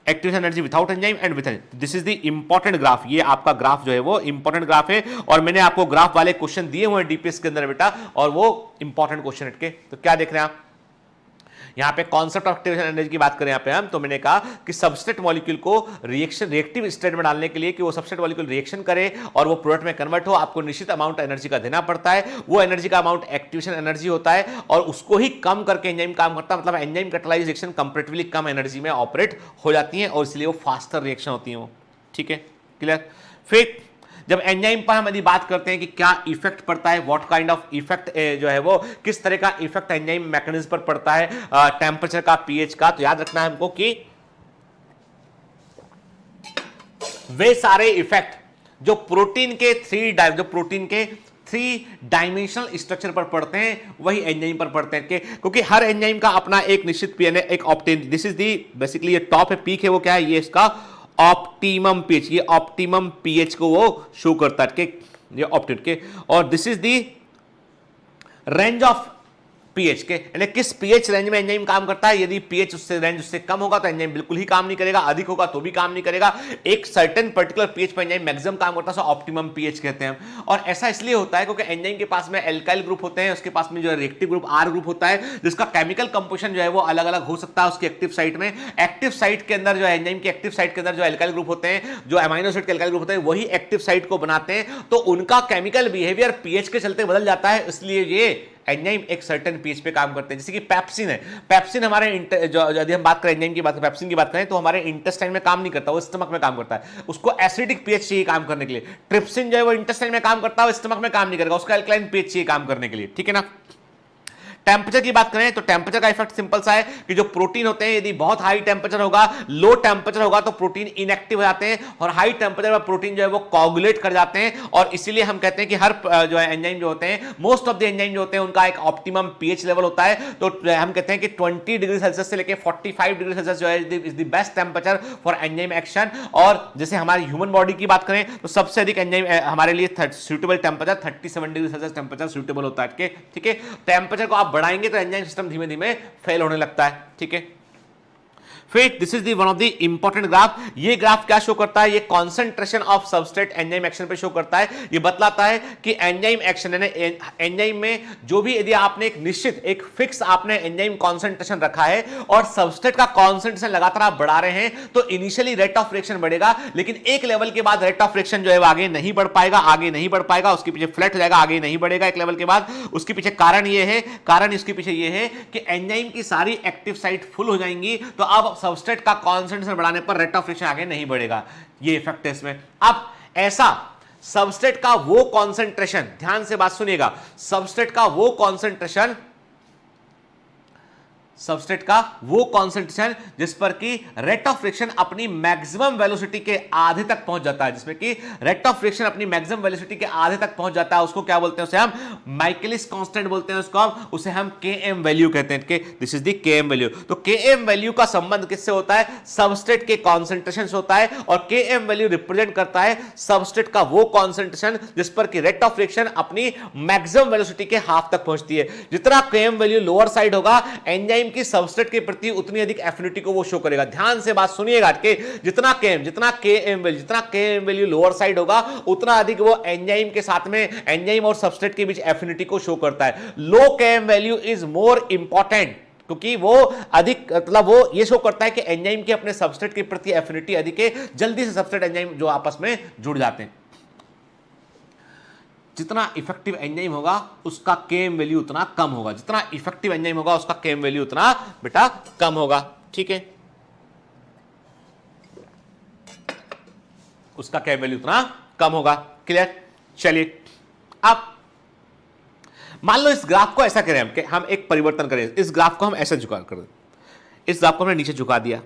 activation energy without enzyme and with, this is the important graph. ये आपका ग्राफ जो है वो इंपॉर्टेंट ग्राफ है और मैंने आपको ग्राफ वाले क्वेश्चन दिए हुए हैं डीपीएस के अंदर बेटा, और वो इंपॉर्टेंट क्वेश्चन है। तो क्या देख रहे हैं आप यहां पे, कॉन्सेप्ट ऑफ एक्टिवेशन एनर्जी की बात करें यहां पे हम, तो मैंने कहा कि सबस्ट्रेट मॉलिक्यूल को रिएक्टिव स्टेट में डालने के लिए कि वो सबस्ट्रेट मॉलिक्यूल रिएक्शन करे और वो प्रोडक्ट में कन्वर्ट हो, आपको निश्चित अमाउंट एनर्जी का देना पड़ता है। वो एनर्जी का अमाउंट एक्टिवेशन एनर्जी होता है और उसको ही कम करके एंजाइम काम करता है, मतलब एंजाइम कैटालाइज्ड रिएक्शन कंपैरेटिवली कम एनर्जी में ऑपरेट हो जाती है और इसलिए वो फास्टर रिएक्शन होती है वो। ठीक है, क्लियर। फिर जब एंजाइम पर हम यदि बात करते हैं कि क्या इफेक्ट पड़ता है, व्हाट काइंड ऑफ इफेक्ट जो है वो, किस तरह का इफेक्ट एंजाइम मैकेनिज्म पर पड़ता है, टेम्परेचर का, पीएच का, तो याद रखना है हमको कि वे सारे इफेक्ट जो प्रोटीन के थ्री डायमेंशनल स्ट्रक्चर पर पड़ते हैं वही एंजाइम पर पड़ते हैं, क्योंकि हर एंजाइम का अपना एक निश्चित पीएच, एक ऑप्टेन, दिस इज दी बेसिकली ये टॉप है, पीक है, वो क्या है, ये इसका ऑप्टिमम पीएच, ये ऑप्टिमम पीएच को वो शो करता है कि ये ऑप्टिमम के, और this is the range of pH के, यानी किस पीएच रेंज में एंजाइम काम करता है। यदि पीएच उससे रेंज उससे कम होगा तो एंजाइम बिल्कुल ही काम नहीं करेगा, अधिक होगा तो भी काम नहीं करेगा। एक सर्टेन पर्टिकुलर पीएच पर एंजाइम मैक्सिमम काम करता है, सो ऑप्टिमम पीएच कहते हैं हम। और ऐसा इसलिए होता है क्योंकि एंजाइम के पास में एल्काइल ग्रुप होते हैं, उसके पास में जो है रिएक्टिव ग्रुप आर ग्रुप होता है, जिसका केमिकल कंपोजिशन जो है वो अलग अलग हो सकता है उसकी एक्टिव साइट में। एक्टिव साइट के अंदर जो एंजाइम की एक्टिव साइट के अंदर जो एल्काइल ग्रुप होते हैं, जो अमीनो एसिड के एल्काइल ग्रुप होते हैं, वही एक्टिव साइट को बनाते हैं, तो उनका केमिकल बिहेवियर पीएच के चलते बदल जाता है, इसलिए ये एंजाइम एक सर्टेन पीएच पे काम करते हैं। जैसे कि पेप्सिन है, पेप्सिन हमारे यदि हम बात करें एंजाइम की बात, पेप्सिन की बात करें तो हमारे इंटेस्टाइन में काम नहीं करता, वो स्टमक में काम करता है, उसको एसिडिक पीएच चाहिए काम करने के लिए। ट्रिप्सिन जो है वो इंटेस्टाइन में काम करता है, वो स्टमक में काम नहीं करेगा, उसका अल्कलाइन पीएच चाहिए काम करने के लिए। ठीक है ना। टेम्परेचर की बात करें तो टेम्परेचर का इफेक्ट सिंपल सा है कि जो प्रोटीन होते हैं, यदि बहुत हाई टेम्परेचर होगा, लो टेम्परेचर होगा तो प्रोटीन इनएक्टिव हो जाते हैं, और हाई टेम्परेचर पर प्रोटीन जो है वो कोगुलेट कर जाते हैं, और इसीलिए हम कहते हैं कि हर जो है एंजाइम जो होते हैं, मोस्ट ऑफ द एंजाइम जो होते हैं, उनका एक ऑप्टिमम पीएच लेवल होता है। तो हम कहते हैं कि 20 डिग्री सेल्सियस से लेकर 45 डिग्री सेल्सियस जो है is the best temperature for enzyme action. और जैसे हमारी ह्यूमन बॉडी की बात करें तो सबसे अधिक एंजाइम हमारे लिए suitable temperature 37 degree Celsius temperature suitable होता है। ठीक है, टेम्परेचर को आप बढ़ाएंगे तो एंजाइम सिस्टम धीमे धीमे फेल होने लगता है। ठीक है, फिर this is the one of the important graph. ये ग्राफ क्या शो करता है, ये concentration of substrate enzyme action पे शो करता है। ये बतलाता है कि एंजाइम एक्शन यानी एंजाइम में जो भी, यदि आपने एक निश्चित एक फिक्स आपने एंजाइम कॉन्सेंट्रेशन रखा है और सबस्ट्रेट का कॉन्सेंट्रेशन लगातार आप बढ़ा रहे हैं, तो इनिशियली रेट ऑफ रिएक्शन बढ़ेगा, लेकिन एक लेवल के बाद रेट ऑफ रिएक्शन जो है वो आगे नहीं बढ़ पाएगा, उसके पीछे फ्लैट हो जाएगा, आगे नहीं बढ़ेगा एक लेवल के बाद। उसके पीछे कारण इसके पीछे ये है कि एंजाइम की सारी एक्टिव साइट फुल हो जाएंगी, तो अब सबस्ट्रेट का कॉन्सेंट्रेशन बढ़ाने पर रेट ऑफ रिएक्शन आगे नहीं बढ़ेगा। ये इफेक्ट है इसमें। अब ऐसा सबस्ट्रेट का वो कॉन्सेंट्रेशन, ध्यान से बात सुनिएगा, सबस्ट्रेट का वो कॉन्सेंट्रेशन सबस्ट्रेट का वो कॉन्सेंट्रेशन जिस पर कि रेट ऑफ रिएक्शन अपनी मैक्सिमम वेलोसिटी के आधे तक पहुंच जाता है, जिसमें कि रेट ऑफ रिएक्शन अपनी मैक्सिमम वेलोसिटी के आधे तक पहुंच जाता है, उसको क्या बोलते हैं, उसे हम माइकलिस कांस्टेंट बोलते हैं, उसे हम Km वैल्यू कहते हैं कि this is the Km value. तो Km वैल्यू का संबंध किससे होता है, सबस्ट्रेट के कॉन्सेंट्रेशन से होता है, और Km वैल्यू रिप्रेजेंट करता है सबस्ट्रेट का वो कॉन्सेंट्रेशन जिस पर कि रेट ऑफ रिएक्शन अपनी मैक्सिमम वेलोसिटी के हाफ तक पहुंचती है। जितना Km वैल्यू लोअर साइड होगा, एंजाइम की सबस्ट्रेट के प्रति उतनी अधिक एफिनिटी को वो शो करेगा। ध्यान से बात सुनिएगा कि जितना Km वैल्यू लोअर साइड होगा, उतना अधिक वो एंजाइम के साथ में, एंजाइम और सबस्ट्रेट के बीच एफिनिटी को शो करता है। लो Km value is more important, क्योंकि वो अधिक, मतलब वो ये शो करता है कि एंजाइम की अपने सबस्ट्रेट के प्रति एफिनिटी अधिक है, जल्दी से सबस्ट्रेट एंजाइम जो आपस में जुड़ जाते हैं। जितना इफेक्टिव एंजाइम होगा उसका Km वैल्यू उतना कम होगा, जितना इफेक्टिव एंजाइम होगा उसका Km वैल्यू उतना बेटा कम होगा, ठीक है, उसका Km वैल्यू उतना कम होगा। क्लियर? चलिए अब मान लो इस ग्राफ को ऐसा करें कि हम एक परिवर्तन करें, इस ग्राफ को हम ऐसे झुका कर दें, इस ग्राफ को हमने नीचे झुका दिया,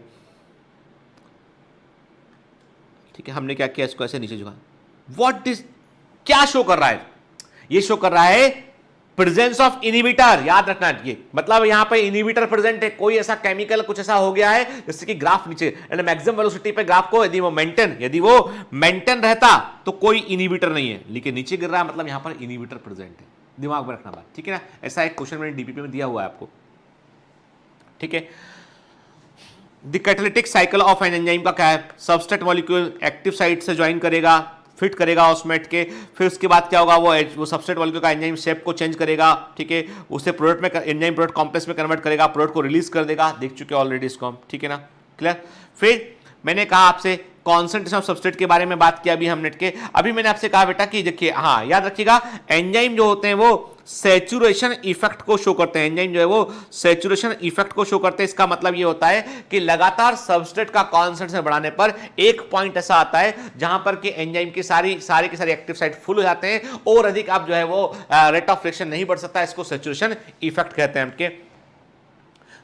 ठीक है, हमने क्या किया, इसको ऐसे नीचे झुका। व्हाट इज, क्या शो कर रहा है, ये शो कर रहा है प्रेजेंस ऑफ इनहिबिटर। याद रखना ये, मतलब यहां पे इनहिबिटर प्रेजेंट है, कोई ऐसा केमिकल कुछ ऐसा हो गया है जिससे कि ग्राफ नीचे, मैक्सिमम वेलोसिटी पे ग्राफ को यदि वो मेंटेन रहता तो कोई इनहिबिटर नहीं है, लेकिन नीचे गिर रहा है, मतलब यहां पर इनहिबिटर प्रेजेंट है। दिमाग में रखना बात, ठीक है ना, ऐसा एक क्वेश्चन मैंने डीपीपी में दिया हुआ है आपको, ठीक है। The catalytic cycle of an enzyme का क्या है, सबस्ट्रेट मॉलिक्यूल एक्टिव साइट से ज्वाइन करेगा, फिट करेगा ऑस्मेट के, फिर उसके बाद क्या होगा, वो सबस्ट्रेट मॉलिक्यूल का एंजाइम शेप को चेंज करेगा, ठीक है, उसे प्रोडक्ट में, एंजाइम प्रोडक्ट कॉम्प्लेक्स में कन्वर्ट करेगा, प्रोडक्ट को रिलीज कर देगा, देख चुके ऑलरेडी इसको हम, ठीक है ना, क्लियर। फिर मैंने कहा आपसे कॉन्सेंट्रेशन ऑफ सबस्ट्रेट के बारे में बात किया अभी हमने के, अभी मैंने आपसे कहा बेटा कि देखिए, हाँ याद रखिएगा, एंजाइम जो होते हैं वो सैचुरेशन इफेक्ट को शो करते हैं, एंजाइम जो है वो सैचुरेशन इफेक्ट को शो करते हैं। इसका मतलब ये होता है कि लगातार सबस्ट्रेट का कॉन्सेंट्रेशन बढ़ाने पर एक पॉइंट ऐसा आता है जहां पर कि एंजाइम की सारी की सारी एक्टिव साइट फुल हो जाते हैं और अधिक आप जो है वो रेट ऑफ रिएक्शन नहीं बढ़ सकता, इसको सैचुरेशन इफेक्ट कहते हैं हमके।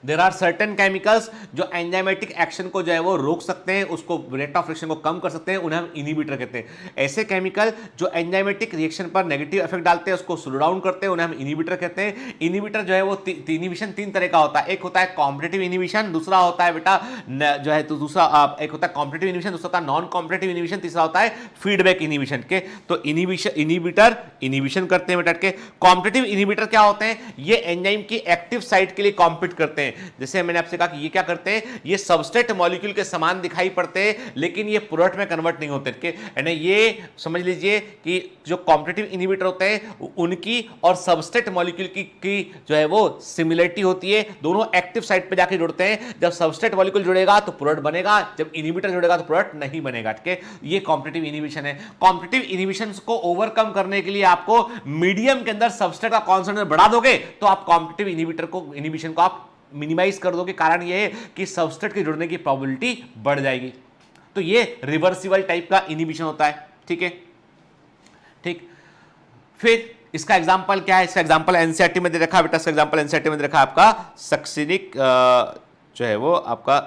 देयर आर सर्टेन केमिकल्स जो एंजाइमेटिक एक्शन को जो है वो रोक सकते हैं, उसको रेट ऑफ रिएक्शन को कम कर सकते हैं, उन्हें हम इनहिबिटर कहते हैं। ऐसे केमिकल जो एंजाइमेटिक रिएक्शन पर नेगेटिव इफेक्ट डालते हैं, उसको स्लो डाउन करते हैं, उन्हें हम इनहिबिटर कहते हैं। इनहिबिटर जो है वो इनहिबिशन तीन तरह का होता है, एक होता है कॉम्पिटिटिव इनहिबिशन, दूसरा होता है बेटा जो है, तो दूसरा एक होता है कॉम्पिटिटिव इनहिबिशन, दूसरा होता है नॉन कॉम्पिटिटिव इनहिबिशन, तीसरा होता है फीडबैक इनहिबिशन के। तो इनहिबिटर इनहिबिशन करते हैं बेटा के। कॉम्पिटिटिव इनहिबिटर क्या होते हैं, ये एंजाइम की एक्टिव साइट के लिए कॉम्पिट करते हैं। जैसे मैंने आपसे कहा कि ये क्या करते हैं, ये सबस्ट्रेट मॉलिक्यूल के समान दिखाई पड़ते हैं लेकिन ये प्रोडक्ट में कन्वर्ट नहीं होते, यानी ये समझ लीजिए कि जो कॉम्पिटिटिव इनहिबिटर होते हैं उनकी और सबस्ट्रेट मॉलिक्यूल की जो है वो सिमिलरिटी होती है, दोनों एक्टिव साइट पे जाके जुड़ते हैं। जब सबस्ट्रेट मॉलिक्यूल जुड़ेगा तो प्रोडक्ट बनेगा, जब इनहिबिटर जुड़ेगा तो प्रोडक्ट नहीं बनेगा, ठीक है। ये कॉम्पिटिटिव इनहिबिशन है। कॉम्पिटिटिव इनहिबिशन को ओवरकम करने के लिए आपको मीडियम के अंदर सबस्ट्रेट का कॉन्सेंट्रेशन बढ़ा दोगे तो आप कॉम्पिटिटिव इनहिबिशन को आप मिनिमाइज कर दोगे। कारण यह है कि सबस्ट्रेट के जुड़ने की प्रोबेबिलिटी बढ़ जाएगी। तो ये रिवर्सिबल टाइप का इनहिबिशन होता है, ठीक है, ठीक। फिर इसका एग्जांपल क्या है, इसका एग्जांपल एनसीईआरटी में दे रखा है बेटा, इसका एग्जांपल एनसीईआरटी में दे रखा है आपका सक्सिनिक जो है वो आपका,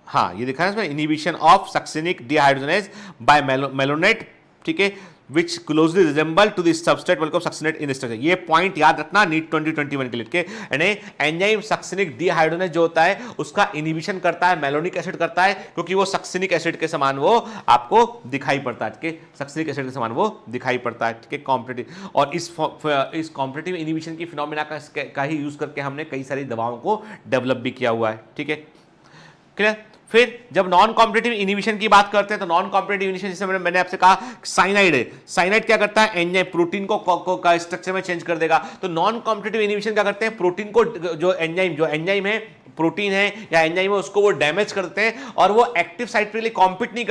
हाँ ये दिखा है इसमें, inhibition of succinic dehydrogenase by malonate, ठीक है, which closely resemble to the substrate molecule of succinate in structure। ये पॉइंट याद रखना नीट 2021 के लिए, यानी एंजाइम सक्सिनिक डिहाइड्रोजनेज जो होता है उसका इनहिबिशन करता है, मेलोनिक एसिड करता है, क्योंकि वो सक्सिनिक एसिड के समान वो आपको दिखाई पड़ता है, ठीक है, सक्सिनिक एसिड के समान वो दिखाई पड़ता है, ठीक है, कॉम्पिटिटिव। और इस कॉम्पिटिटिव इनहिबिशन की फिनोमेना का ही यूज करके हमने कई सारी दवाओं को डेवलप भी किया हुआ है, ठीक है, क्लियर। फिर जब नॉन कॉम्पिटिटिव इनहिबिशन की बात करते हैं तो नॉन कॉम्पिटिटिव इनहिबिशन, जैसे मैंने आपसे कहा साइनाइड है, साइनाइड क्या करता है, एंजाइम प्रोटीन को स्ट्रक्चर में चेंज कर देगा। तो नॉन कॉम्पिटिटिव इनहिबिशन क्या करते हैं, प्रोटीन को जो एंजाइम है, प्रोटीन है या एंजाइम है, उसको वो डैमेज करते हैं और वो एक्टिव साइट के लिए कॉम्पिट नहीं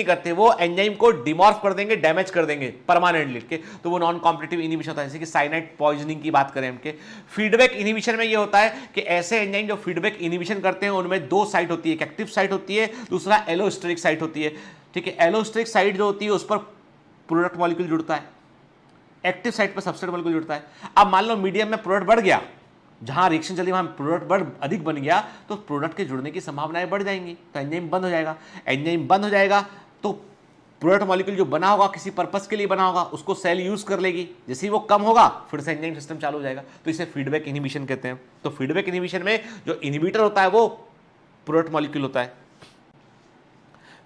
करते, वो एंजाइम को डिमॉर्फ कर देंगे, डैमेज कर देंगे परमानेंटली, के तो वो नॉन कॉम्पिटिटिव इनहिबिशन होता है। जैसे कि साइनाइड पॉइजनिंग की बात करें हमके। फीडबैक इनहिबिशन में ये होता है कि ऐसे एंजाइम जो फीडबैक इनहिबिशन करते हैं उनमें दो साइट होती है, एक एक्टिव साइट होती है, दूसरा एलोस्टेरिक साइट होती है, ठीक है। एलोस्टेरिक साइट जो होती है उस पर प्रोडक्ट मॉलिक्यूल जुड़ता है, एक्टिव साइट पर सबस्ट्रेट मॉलिक्यूल जुड़ता है। अब मान लो मीडियम में प्रोडक्ट बढ़ गया जहां रिएक्शन चल रही वहां प्रोडक्ट अधिक बन गया तो प्रोडक्ट के जुड़ने की संभावनाएं बढ़ जाएंगी, तो एंजाइम बंद हो जाएगा। एंजाइम बंद हो जाएगा तो प्रोडक्ट मॉलिक्यूल जो बना होगा किसी पर्पस के लिए बना होगा उसको सेल यूज कर लेगी, जैसे ही वो कम होगा फिर से एंजाइम सिस्टम चालू हो जाएगा। तो इसे फीडबैक इनहिबिशन कहते हैं। तो फीडबैक इनहिबिशन में जो इनहिबिटर होता है वो प्रोडक्ट मॉलिक्यूल होता है।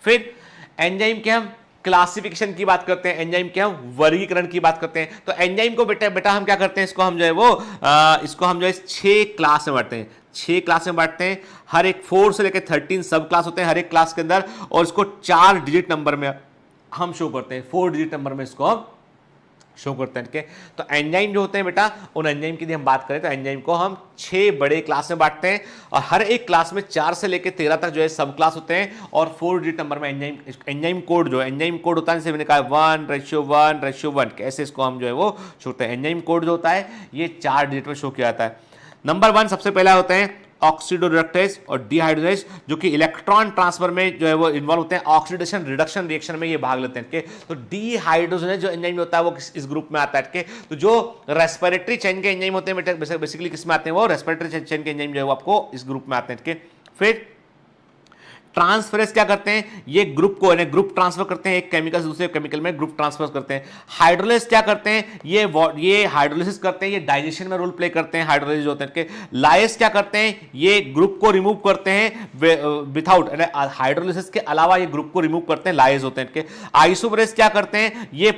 फिर एंजाइम के हम क्लासिफिकेशन की बात करते हैं, एंजाइम के हम वर्गीकरण की बात करते हैं। तो एंजाइम को बेटा हम क्या करते हैं, इसको हम जो है वो इसको हम जो है 6 क्लास में बांटते हैं। 6 क्लास में बांटते हैं, हर एक 4 से लेकर 13 सब क्लास होते हैं हर एक क्लास के अंदर, और इसको 4 डिजिट नंबर में हम शो करते हैं, 4 डिजिट नंबर में इसको हम शो करते हैं। ठीक है, तो एंजाइम जो होते हैं बेटा, उन एंजाइम की यदि हम बात करें तो एंजाइम को हम 6 बड़े क्लास में बांटते हैं, और हर एक क्लास में 4 से लेकर 13 तक जो है सब क्लास होते हैं, और 4 डिजिट नंबर में एंजाइम कोड जो है, एंजाइम कोड होता है, जैसे मैंने कहा 1:1:1 कैसे इसको हम जो है वो शो होते हैं। एंजाइम कोड जो होता है ये 4 डिजिट में शो किया जाता है। नंबर 1 सबसे पहला होते हैं ऑक्सीडोरिडक्टेज और डिहाइड्रोजेज, जो कि इलेक्ट्रॉन ट्रांसफर में जो है वो इन्वॉल्व होते हैं, ऑक्सीडेशन रिडक्शन रिएक्शन में ये भाग लेते हैं। के तो डिहाइड्रोजनेज जो एंजाइम होता है वो इस ग्रुप में आता है। के तो जो रेस्पिरेटरी चेन के एंजाइम होते हैं बेसिकली किस में आते हैं, वो रेस्पिरेटरी चेन के एंजाइम जो है वो आपको इस ग्रुप में आते हैं। के फिर ट्रांसफरेंस क्या करते हैं, ये ग्रुप को ग्रुप ट्रांसफर करते हैं, एक केमिकल से दूसरे केमिकल में ग्रुप ट्रांसफर करते हैं। हाइड्रोलिसिस क्या करते हैं, ये हाइड्रोलिसिस करते हैं, ये डाइजेशन में रोल प्ले करते हैं हाइड्रोलिसिस होते हैं। लाइस क्या करते हैं, ये ग्रुप को रिमूव करते हैं विथआउट हाइड्रोलिसिस के अलावा ये ग्रुप को रिमूव करते हैं, लाइस होते हैं। आइसोमरेज क्या करते हैं, ये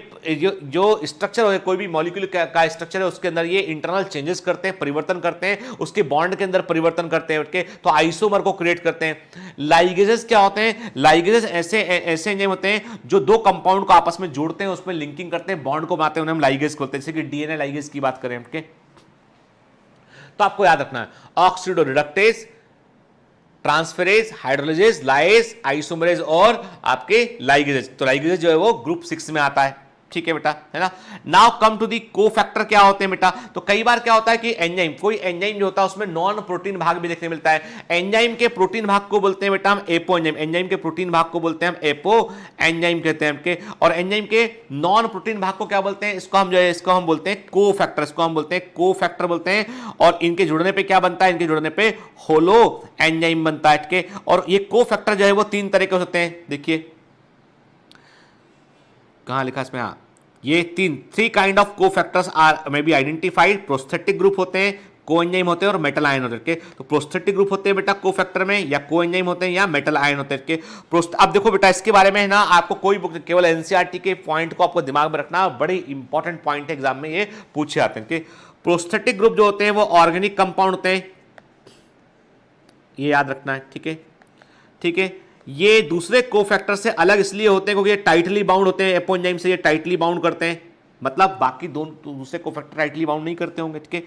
जो स्ट्रक्चर है कोई भी मॉलिक्यूल का स्ट्रक्चर है उसके अंदर ये इंटरनल चेंजेस करते हैं, परिवर्तन करते हैं, उसके बॉन्ड के अंदर परिवर्तन करते हैं, तो आइसोमर को क्रिएट करते हैं। लाइगेजेस क्या होते हैं, लाइगेजेस ऐसे एंजाइम होते हैं जो दो कंपाउंड को आपस में जोड़ते हैं, उसमें लिंकिंग करते हैं, बॉन्ड को बनाते हैं, उन्हें हम लाइगेज बोलते हैं। जैसे कि डीएनए लाइगेज की बात करें हमके, तो आपको याद रखना है ऑक्सीडोरिडक्टेज, ट्रांसफेरेज, हाइड्रोलिजेज, लाइस, आइसोमरेज और आपके लाइगेजेस। तो लाइगेजेस जो है वो ग्रुप 6 में आता है। ठीक है बेटा, है ना। Now come to the cofactor क्या होते हैं बेटा, तो कई बार क्या होता है कि कोई एंजाइम जो होता है उसमें नॉन प्रोटीन भाग भी देखने मिलता है। एंजाइम के प्रोटीन भाग को बोलते हैं बेटा हम एपो एंजाइम, एंजाइम के प्रोटीन भाग को बोलते हैं हम एपो एंजाइम कहते हैं। और एंजाइम के नॉन प्रोटीन भाग को क्या बोलते हैं, इसको हम जो है इसको हम बोलते हैं कोफैक्टर, इसको हम बोलते हैं कोफैक्टर बोलते हैं। और इनके जुड़ने पे क्या बनता है, इनके जुड़ने पे होलो एंजाइम बनता है। और ये कोफैक्टर जो है वो 3 तरह के होते हैं, देखिए कहां लिखा इसमें, हाँ ये 3 kind of cofactors are may be identified. Prosthetic group होते हैं, को एंजाइम होते हैं और मेटल आयन होते हैं। तो प्रोस्थेटिक ग्रुप होते हैं बेटा कोफैक्टर में, या को एंजाइम होते हैं या मेटल आयन होते हैं। अब देखो बेटा इसके बारे में ना आपको कोई बुक, केवल एनसीईआरटी के पॉइंट को आपको दिमाग में रखना, बड़े इंपॉर्टेंट पॉइंट है, एग्जाम में ये पूछे जाते हैं। कि प्रोस्थेटिक ग्रुप जो होते हैं वो ऑर्गेनिक कंपाउंड होते हैं, ये याद रखना है। ठीक है, ठीक है। ये दूसरे कोफैक्टर से अलग इसलिए होते हैं क्योंकि ये टाइटली बाउंड होते हैं, एपो एंजाइम से ये टाइटली बाउंड करते हैं, मतलब बाकी दूसरे कोफैक्टर टाइटली बाउंड नहीं करते होंगे। ठीक है,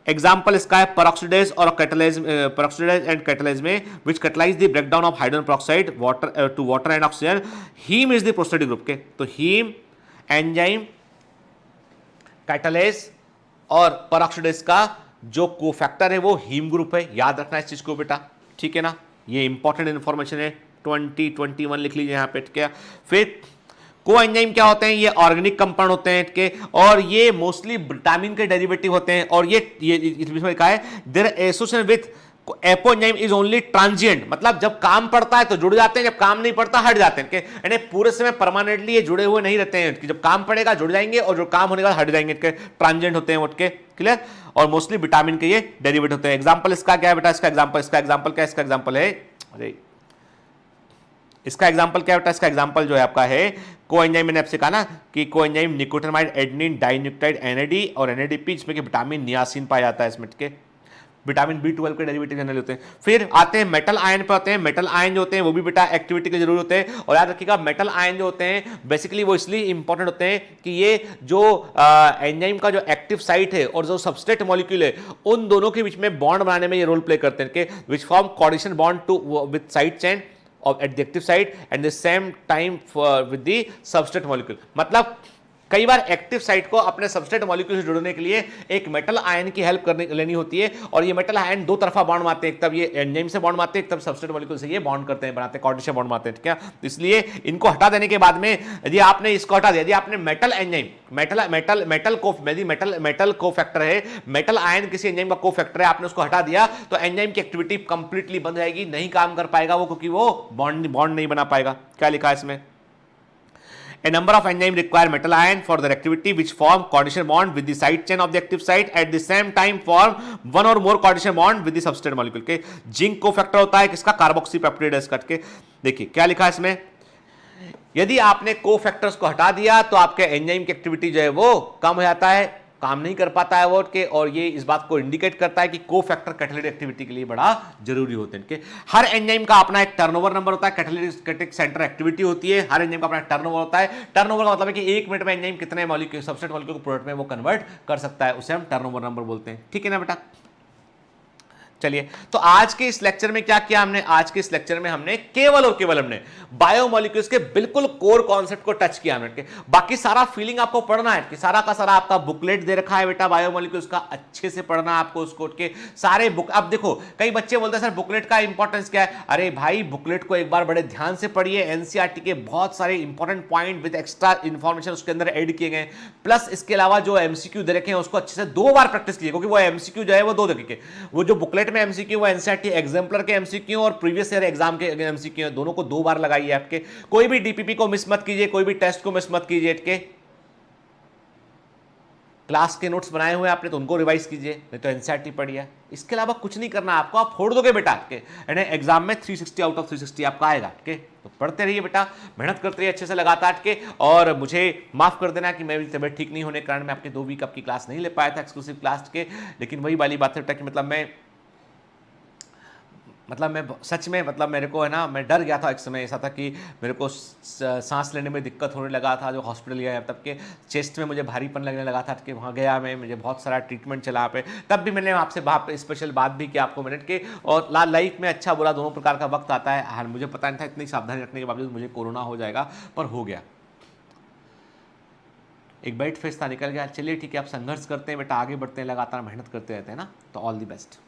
एग्जाम्पल इसका है पेरोक्सिडेज और कैटलेज, पेरोक्सिडेज एंड कैटलेज में which catalyse the breakdown of hydrogen peroxide water to water and oxygen. Heme is the prosthetic group के, तो हीम, एंजाइम, कैटलेज और पेरोक्सिडेज का जो कोफैक्टर है वो हीम ग्रुप है, याद रखना इस चीज को बेटा। ठीक है ना, ये इंपॉर्टेंट इंफॉर्मेशन है, 2021 लिख लीजिए यहाँ पे। क्या फिर को एंजाइम क्या होते हैं, ये ऑर्गेनिक कंपाउंड होते हैं के, और ये मोस्टली विटामिन के डेरिवेटिव होते हैं। और ये इसमें लिखा है their association with apo enzyme is only transient, मतलब जब काम पड़ता है तो जुड़ जाते हैं, जब काम नहीं पड़ता हट जाते हैं। यानी पूरे समय परमानेंटली ये जुड़े हुए नहीं रहते हैं, कि जब काम पड़ेगा जुड़ जाएंगे और जो काम होने के बाद हट जाएंगे, ट्रांजिएंट होते हैं उठके। क्लियर, और मोस्टली विटामिन के ये डेरिवेटिव होते हैं। एग्जाम्पल इसका क्या है बेटा, इसका एग्जाम्पल क्या है, इसका एग्जाम्पल है, अरे इसका एग्जांपल क्या होता है, इसका एग्जांपल जो है आपका है कोएंजाइम। मैंने आपसे कहा ना कि coenzyme nicotinamide, adenine dinucleotide, NAD और एनएडीपी, जिसमें कि विटामिन नियासिन पाया जाता है इसमें के, विटामिन B12 के डेरिवेटिव जनरल होते हैं। फिर आते हैं मेटल आयन पे, आते हैं मेटल आयन जो होते हैं वो भी बेटा एक्टिविटी के जरूर होते हैं। और याद रखिएगा मेटल आयन जो होते हैं बेसिकली वो इसलिए इंपॉर्टेंट होते हैं कि ये जो एंजाइम का जो एक्टिव साइट है और जो सबस्ट्रेट मॉलिक्यूल है उन दोनों के बीच में बॉन्ड बनाने में ये रोल प्ले करते हैं, which form coordination bond to with side chain of at the active site and the same time with the substrate molecule। मतलब कई बार एक्टिव साइट को अपने सबस्ट्रेट मॉलिक्यूल से जुड़ने के लिए एक मेटल आयन की हेल्प करने लेनी होती है, और ये मेटल आयन दो तरफा बॉन्ड मारते हैं, एक तब ये एंजाइम से बॉन्ड मारते हैं, एक तब सबस्ट्रेट मॉलिक्यूल से ये बॉन्ड करते हैं, बनाते हैं, कोऑर्डिनेशन बॉन्ड मारते हैं, ठीक है। इसलिए इनको हटा देने के बाद में यदि आपने इसको हटा दिया, यदि आपने मेटल एंजाइम मेटल कोफैक्टर है, मेटल आयन किसी एंजाइम का कोफैक्टर है, आपने उसको हटा दिया तो एंजाइम की एक्टिविटी कंप्लीटली बंद रहेगी, नहीं काम कर पाएगा वो, क्योंकि वो बॉन्ड नहीं बना पाएगा। क्या लिखा है इसमें? A number of enzymes require metal ion for their activity, which form coordination bond with the side chain of the active site, at the same time form one or more coordination bond with the substrate molecule। के zinc cofactor होता है किसका? Carboxy peptidase cut के। देखिए क्या लिखा है इसमें, यदि आपने कोफैक्टर्स को हटा दिया तो आपके एंजाइम की एक्टिविटी जो है वो कम हो जाता है, काम नहीं कर पाता है वो के, और ये इस बात को इंडिकेट करता है कि कोफैक्टर कैटालिटिक एक्टिविटी के लिए बड़ा जरूरी होते हैं इनके। हर एंजाइम का अपना एक टर्नओवर नंबर होता है, कैटालिटिक सेंटर एक्टिविटी होती है, हर एंजाइम का अपना टर्नओवर होता है। टर्नओवर का मतलब है कि 1 मिनट में एंजाइम कितने मॉलिक्यूल सबस्ट्रेट मॉलिक्यूल को प्रोडक्ट में वो कन्वर्ट कर सकता है, उसे हम टर्नओवर नंबर बोलते हैं, ठीक है ना बेटा। चलिए, तो आज के इस लेक्चर में क्या किया हमने? आज के इस लेक्चर में हमने केवल और केवल हमने बायोमोलिक्यूल्स के बिल्कुल कोर कॉन्सेप्ट को टच किया हमने। बाकी सारा फीलिंग आपको पढ़ना है कि सारा का सारा आपका बुकलेट दे रखा है बेटा बायोमोलिक्यूल्स का, अच्छे से पढ़ना है आपको उसको के सारे बुक। अब देखो कई बच्चे बोलते हैं सर बुकलेट का इंपॉर्टेंस क्या है? अरे भाई बुकलेट को एक बार बड़े ध्यान से पढ़िए, एनसीईआरटी के बहुत सारे important point with extra information उसके अंदर ऐड किए गए, प्लस इसके अलावा जो एमसीक्यू दे रखे हैं उसको अच्छे से 2 बार प्रैक्टिस कीजिए, क्योंकि वो एमसीक्यू जो है वो 2 तरीके, वो जो बुकलेट में एमसीक्यू वो एनसीईआरटी एग्जाम्पलर के एमसीक्यू और प्रीवियस ईयर एग्जाम के एमसीक्यू, दोनों को 2 बार लगाइए आपके। कोई भी डीपीपी को मिस मत कीजिए, कोई भी टेस्ट को मिस मत कीजिए के। क्लास के नोट्स बनाए हुए आपने तो उनको रिवाइज कीजिए, नहीं तो एनसीईआरटी पढ़िए। इसके अलावा कुछ नहीं करना आपको, आप फोड़ दोगे बेटा के एग्जाम में 360 आउट ऑफ 360 आपका आएगा के। तो पढ़ते रहिए बेटा, मेहनत करते रहिए अच्छे से लगातार के, और मुझे माफ कर देना कि मेरी तबीयत ठीक नहीं होने के कारण मैं आपके 2 वीक आपकी क्लास नहीं ले पाया था एक्सक्लूसिव क्लास के। लेकिन वही वाली बात है बेटा कि मैं सच में मेरे को है ना, मैं डर गया था। एक समय ऐसा था कि मेरे को सांस लेने में दिक्कत होने लगा था, जो हॉस्पिटल गया तब के चेस्ट में मुझे भारीपन लगने लगा था कि वहाँ गया मैं, मुझे बहुत सारा ट्रीटमेंट चला पे। तब भी मैंने आपसे स्पेशल बात भी की आपको मिनट के, और लाइफ में अच्छा बुरा दोनों प्रकार का वक्त आता है। हाँ, मुझे पता नहीं था इतनी सावधानी रखने के बावजूद मुझे कोरोना हो जाएगा, पर हो गया। एक बैड फेस था, निकल गया। चलिए ठीक है, आप संघर्ष करते हैं बेटा, आगे बढ़ते हैं, लगातार मेहनत करते रहते हैं ना, तो ऑल दी बेस्ट।